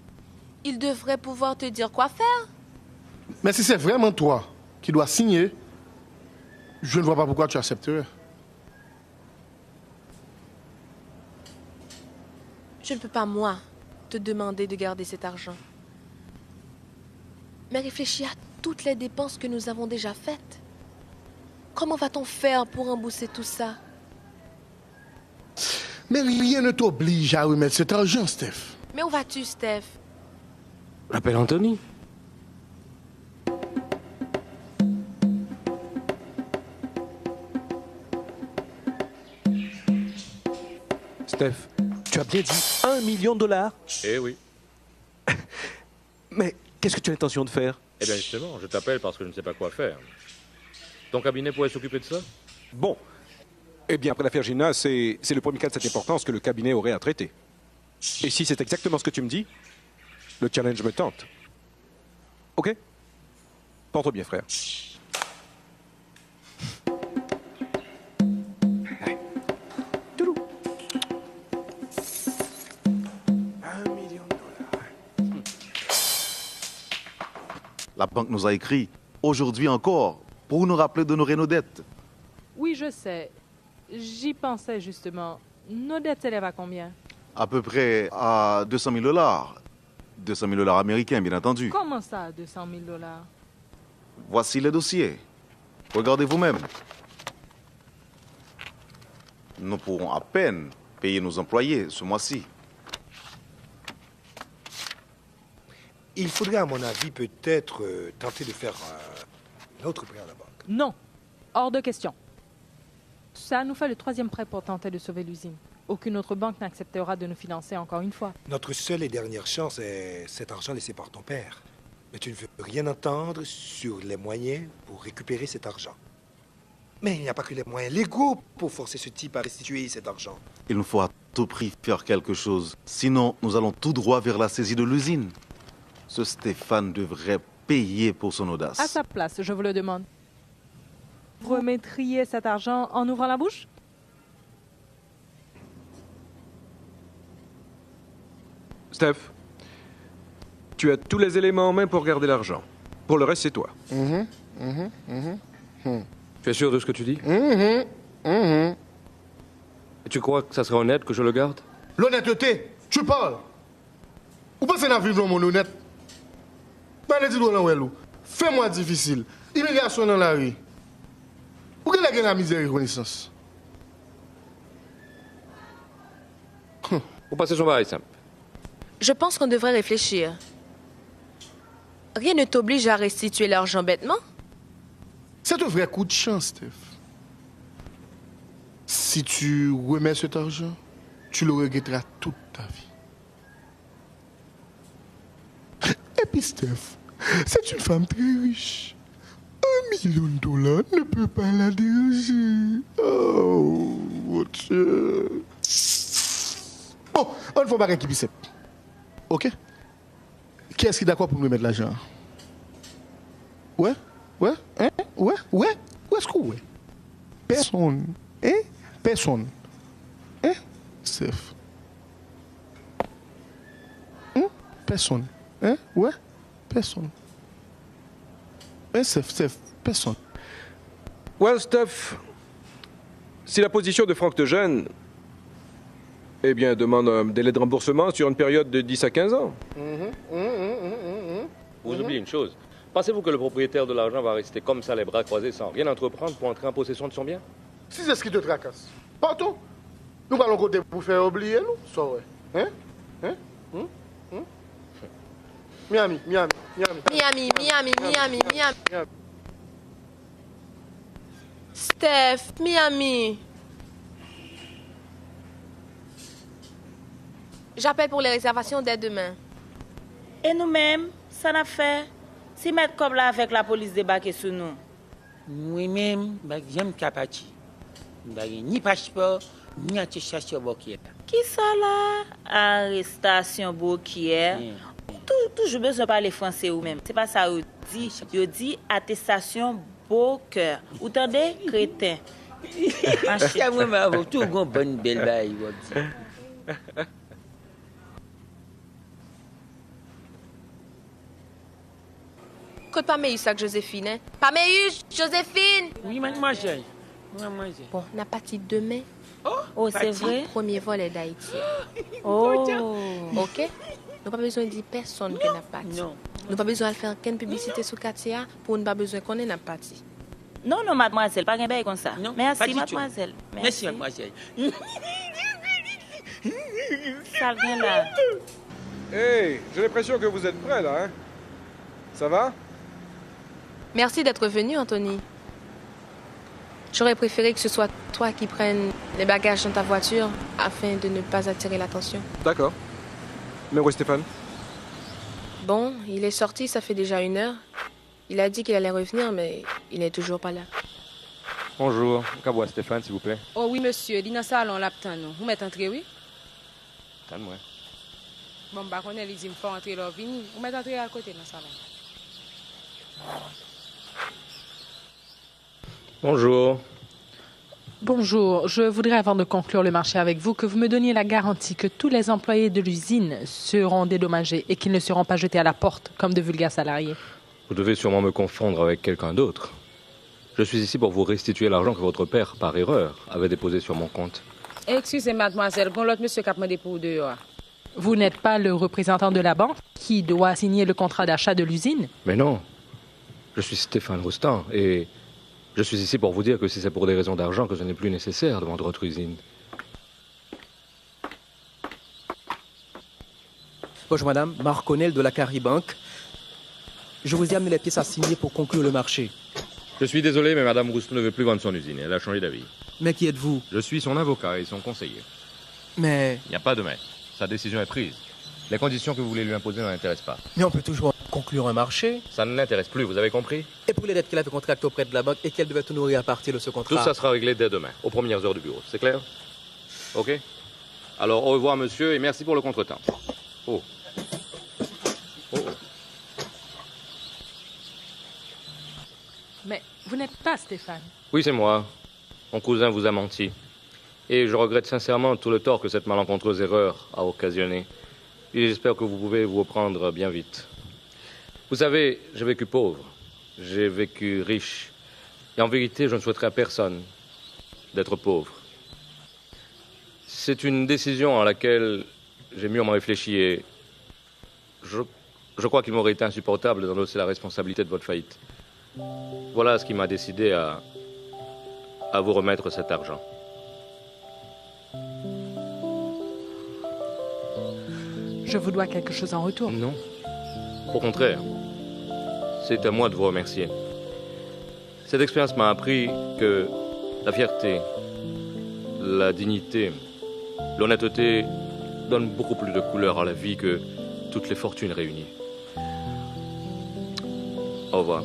Il devrait pouvoir te dire quoi faire. Mais si c'est vraiment toi qui dois signer, je ne vois pas pourquoi tu accepterais. Je ne peux pas, moi, te demander de garder cet argent. Mais réfléchis à toutes les dépenses que nous avons déjà faites. Comment va-t-on faire pour rembourser tout ça? Mais rien ne t'oblige à remettre cet argent, Steph. Mais où vas-tu, Steph? Appelle Anthony. Steph, tu as bien dit $1 million? Eh oui. Mais qu'est-ce que tu as l'intention de faire? Eh bien justement, je t'appelle parce que je ne sais pas quoi faire. Ton cabinet pourrait s'occuper de ça? Bon. Eh bien, après l'affaire Gina, c'est le premier cas de cette importance que le cabinet aurait à traiter. Et si c'est exactement ce que tu me dis, le challenge me tente. OK? Porte bien, frère. La banque nous a écrit aujourd'hui encore pour nous rappeler d'honorer nos dettes. Oui, je sais. J'y pensais justement. Nos dettes s'élèvent à combien? À peu près à $200 000. $200 000 américains, bien entendu. Comment ça, $200 000? Voici les dossiers. Regardez vous-même. Nous pourrons à peine payer nos employés ce mois-ci. Il faudrait, à mon avis, peut-être tenter de faire un autre prêt à la banque. Non. Hors de question. Ça nous fait le 3e prêt pour tenter de sauver l'usine. Aucune autre banque n'acceptera de nous financer encore une fois. Notre seule et dernière chance est cet argent laissé par ton père. Mais tu ne veux rien entendre sur les moyens pour récupérer cet argent. Mais il n'y a pas que les moyens légaux pour forcer ce type à restituer cet argent. Il nous faut à tout prix faire quelque chose. Sinon, nous allons tout droit vers la saisie de l'usine. Ce Stéphane devrait payer pour son audace. À sa place, je vous le demande. Vous remettriez cet argent en ouvrant la bouche? Steph, tu as tous les éléments en main pour garder l'argent. Pour le reste, c'est toi. Tu es sûr de ce que tu dis? Et tu crois que ça serait honnête que je le garde? L'honnêteté, tu parles. Ou pas c'est la vivre mon honnête? Fais-moi difficile. Immigration dans la rue. Où est la misère et reconnaissance? Pour passer son bail simple. Je pense qu'on devrait réfléchir. Rien ne t'oblige à restituer l'argent bêtement. C'est un vrai coup de chance, Steph. Si tu remets cet argent, tu le regretteras toute ta vie. Et puis, Steph, c'est une femme très riche. $1 million ne peut pas la déranger. Oh, mon Dieu. Bon, on ne fait pas qui bicep. OK? Qui est-ce qui est d'accord pour nous mettre l'argent? Ouais? Hein? Où est-ce qu'on est? Personne. Hein? Personne. Hein? Steph. Personne. Hein? Ouais? Personne. Hein, Steph? Personne. Well, Steph, si la position de Franck te gêne, Eh bien, demande un délai de remboursement sur une période de 10 à 15 ans. Vous oubliez une chose. Pensez-vous que le propriétaire de l'argent va rester comme ça, les bras croisés, sans rien entreprendre pour entrer en possession de son bien? Si c'est ce qui te tracasse, partons. Nous allons côté pour faire oublier, nous. Ça, ouais. Hein? Miami. Steph, Miami. J'appelle pour les réservations dès demain. Et nous-mêmes, ça n'a fait. Si mettre comme là avec la police débarquer sur nous. Moi-même, j'aime Kapachi. Ni passeport, ni attestation bancaire. Qui ça là? Arrestation bancaire. Toujours besoin de parler français ou même. C'est pas ça ou dit. Je dis attestation bancaire. Ou t'entendez, crétin. C'est moi, tout une bonne belle baille. Côte pas meilleur ça que Joséphine, hein? Pas meilleur, Joséphine! Oui, mademoiselle. Bon, on a parti demain. Oh, c'est vrai? Premier vol est d'Haïti. Oh. OK? Nous pas besoin de dire personne que n'a parti. Non. Nous pas besoin de faire aucune publicité sur Katia pour ne pas besoin qu'on ait n'a parti. Non, mademoiselle, pas un bail comme ça. Non, merci, pas du mademoiselle. Tout. Merci, mademoiselle. Ça vient là. Hey, j'ai l'impression que vous êtes prêts, là, hein? Ça va? Merci d'être venu, Anthony. J'aurais préféré que ce soit toi qui prennes les bagages dans ta voiture afin de ne pas attirer l'attention. D'accord. Mais où est Stéphane? Bon, il est sorti, ça fait déjà 1 heure. Il a dit qu'il allait revenir, mais il n'est toujours pas là. Bonjour. Qu'à Stéphane, s'il vous plaît? Oh oui, monsieur. Il est dans le salon, là, nous. Vous mettez entrer, oui? Calme-moi. Bon, bah, on est les me faut entrer là, vini. Vous mettez entrer à côté dans le salon. Bonjour. Bonjour, je voudrais avant de conclure le marché avec vous que vous me donniez la garantie que tous les employés de l'usine seront dédommagés et qu'ils ne seront pas jetés à la porte comme de vulgaires salariés. Vous devez sûrement me confondre avec quelqu'un d'autre. Je suis ici pour vous restituer l'argent que votre père, par erreur, avait déposé sur mon compte. Excusez, mademoiselle, bon, l'autre monsieur qui a demandé pour dehors. Vous n'êtes pas le représentant de la banque qui doit signer le contrat d'achat de l'usine? Mais non. Je suis Stéphane Roustan et je suis ici pour vous dire que si c'est pour des raisons d'argent que ce n'est plus nécessaire de vendre votre usine. Bonjour madame, Marc Connell de la Caribanque. Je vous ai amené les pièces à signer pour conclure le marché. Je suis désolé, mais madame Roustan ne veut plus vendre son usine. Elle a changé d'avis. Mais qui êtes-vous? Je suis son avocat et son conseiller. Mais... Il n'y a pas de mais. Sa décision est prise. Les conditions que vous voulez lui imposer ne l'intéressent pas. Mais on peut toujours conclure un marché. Ça ne l'intéresse plus, vous avez compris? Et pour les dettes qu'elle avait contractées auprès de la banque et qu'elle devait honorer à partir de ce contrat. Tout ça sera réglé dès demain, aux premières heures du bureau. C'est clair? OK? Alors, au revoir, monsieur, et merci pour le contretemps. Oh. Mais vous n'êtes pas Stéphane. Oui, c'est moi. Mon cousin vous a menti. Et je regrette sincèrement tout le tort que cette malencontreuse erreur a occasionné. Et j'espère que vous pouvez vous reprendre bien vite. Vous savez, j'ai vécu pauvre. J'ai vécu riche. Et en vérité, je ne souhaiterais à personne d'être pauvre. C'est une décision à laquelle j'ai mûrement réfléchi et je crois qu'il m'aurait été insupportable d'endosser la responsabilité de votre faillite. Voilà ce qui m'a décidé à vous remettre cet argent. Je vous dois quelque chose en retour. Non. Au contraire. C'est à moi de vous remercier. Cette expérience m'a appris que la fierté, la dignité, l'honnêteté donnent beaucoup plus de couleur à la vie que toutes les fortunes réunies. Au revoir.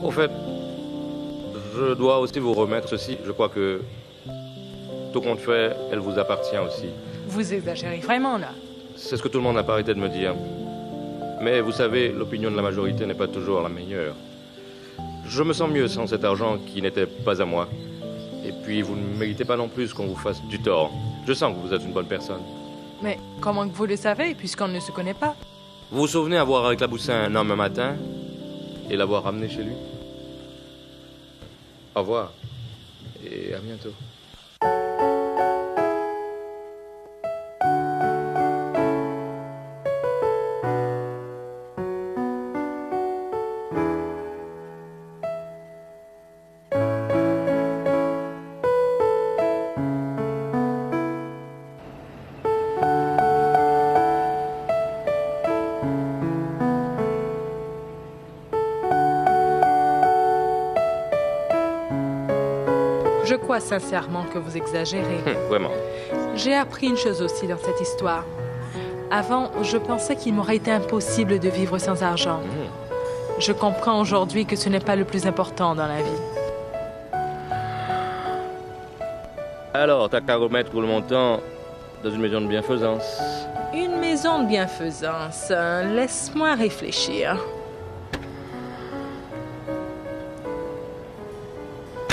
Au fait, je dois aussi vous remettre ceci. Je crois que tout compte fait, elle vous appartient aussi. Vous exagérez vraiment, là. C'est ce que tout le monde n'a pas arrêté de me dire. Mais vous savez, l'opinion de la majorité n'est pas toujours la meilleure. Je me sens mieux sans cet argent qui n'était pas à moi. Et puis, vous ne méritez pas non plus qu'on vous fasse du tort. Je sens que vous êtes une bonne personne. Mais comment que vous le savez, puisqu'on ne se connaît pas? Vous vous souvenez avoir éclaboussé un homme un matin et l'avoir ramené chez lui? Au revoir et à bientôt. Je crois sincèrement que vous exagérez. Vraiment. J'ai appris une chose aussi dans cette histoire. Avant, je pensais qu'il m'aurait été impossible de vivre sans argent. Je comprends aujourd'hui que ce n'est pas le plus important dans la vie. Alors, t'as qu'à remettre pour le montant dans une maison de bienfaisance. Une maison de bienfaisance. Laisse-moi réfléchir.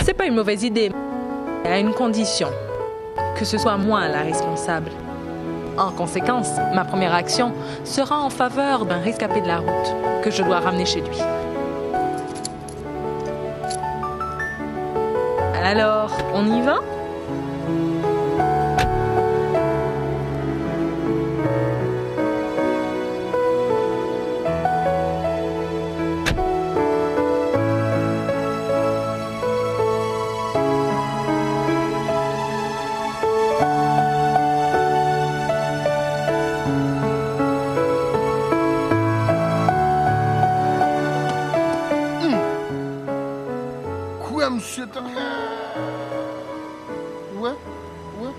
C'est pas une mauvaise idée, mais à une condition. Que ce soit moi la responsable. En conséquence, ma première action sera en faveur d'un rescapé de la route que je dois ramener chez lui. Alors, on y va ? Monsieur Ouais, ouais.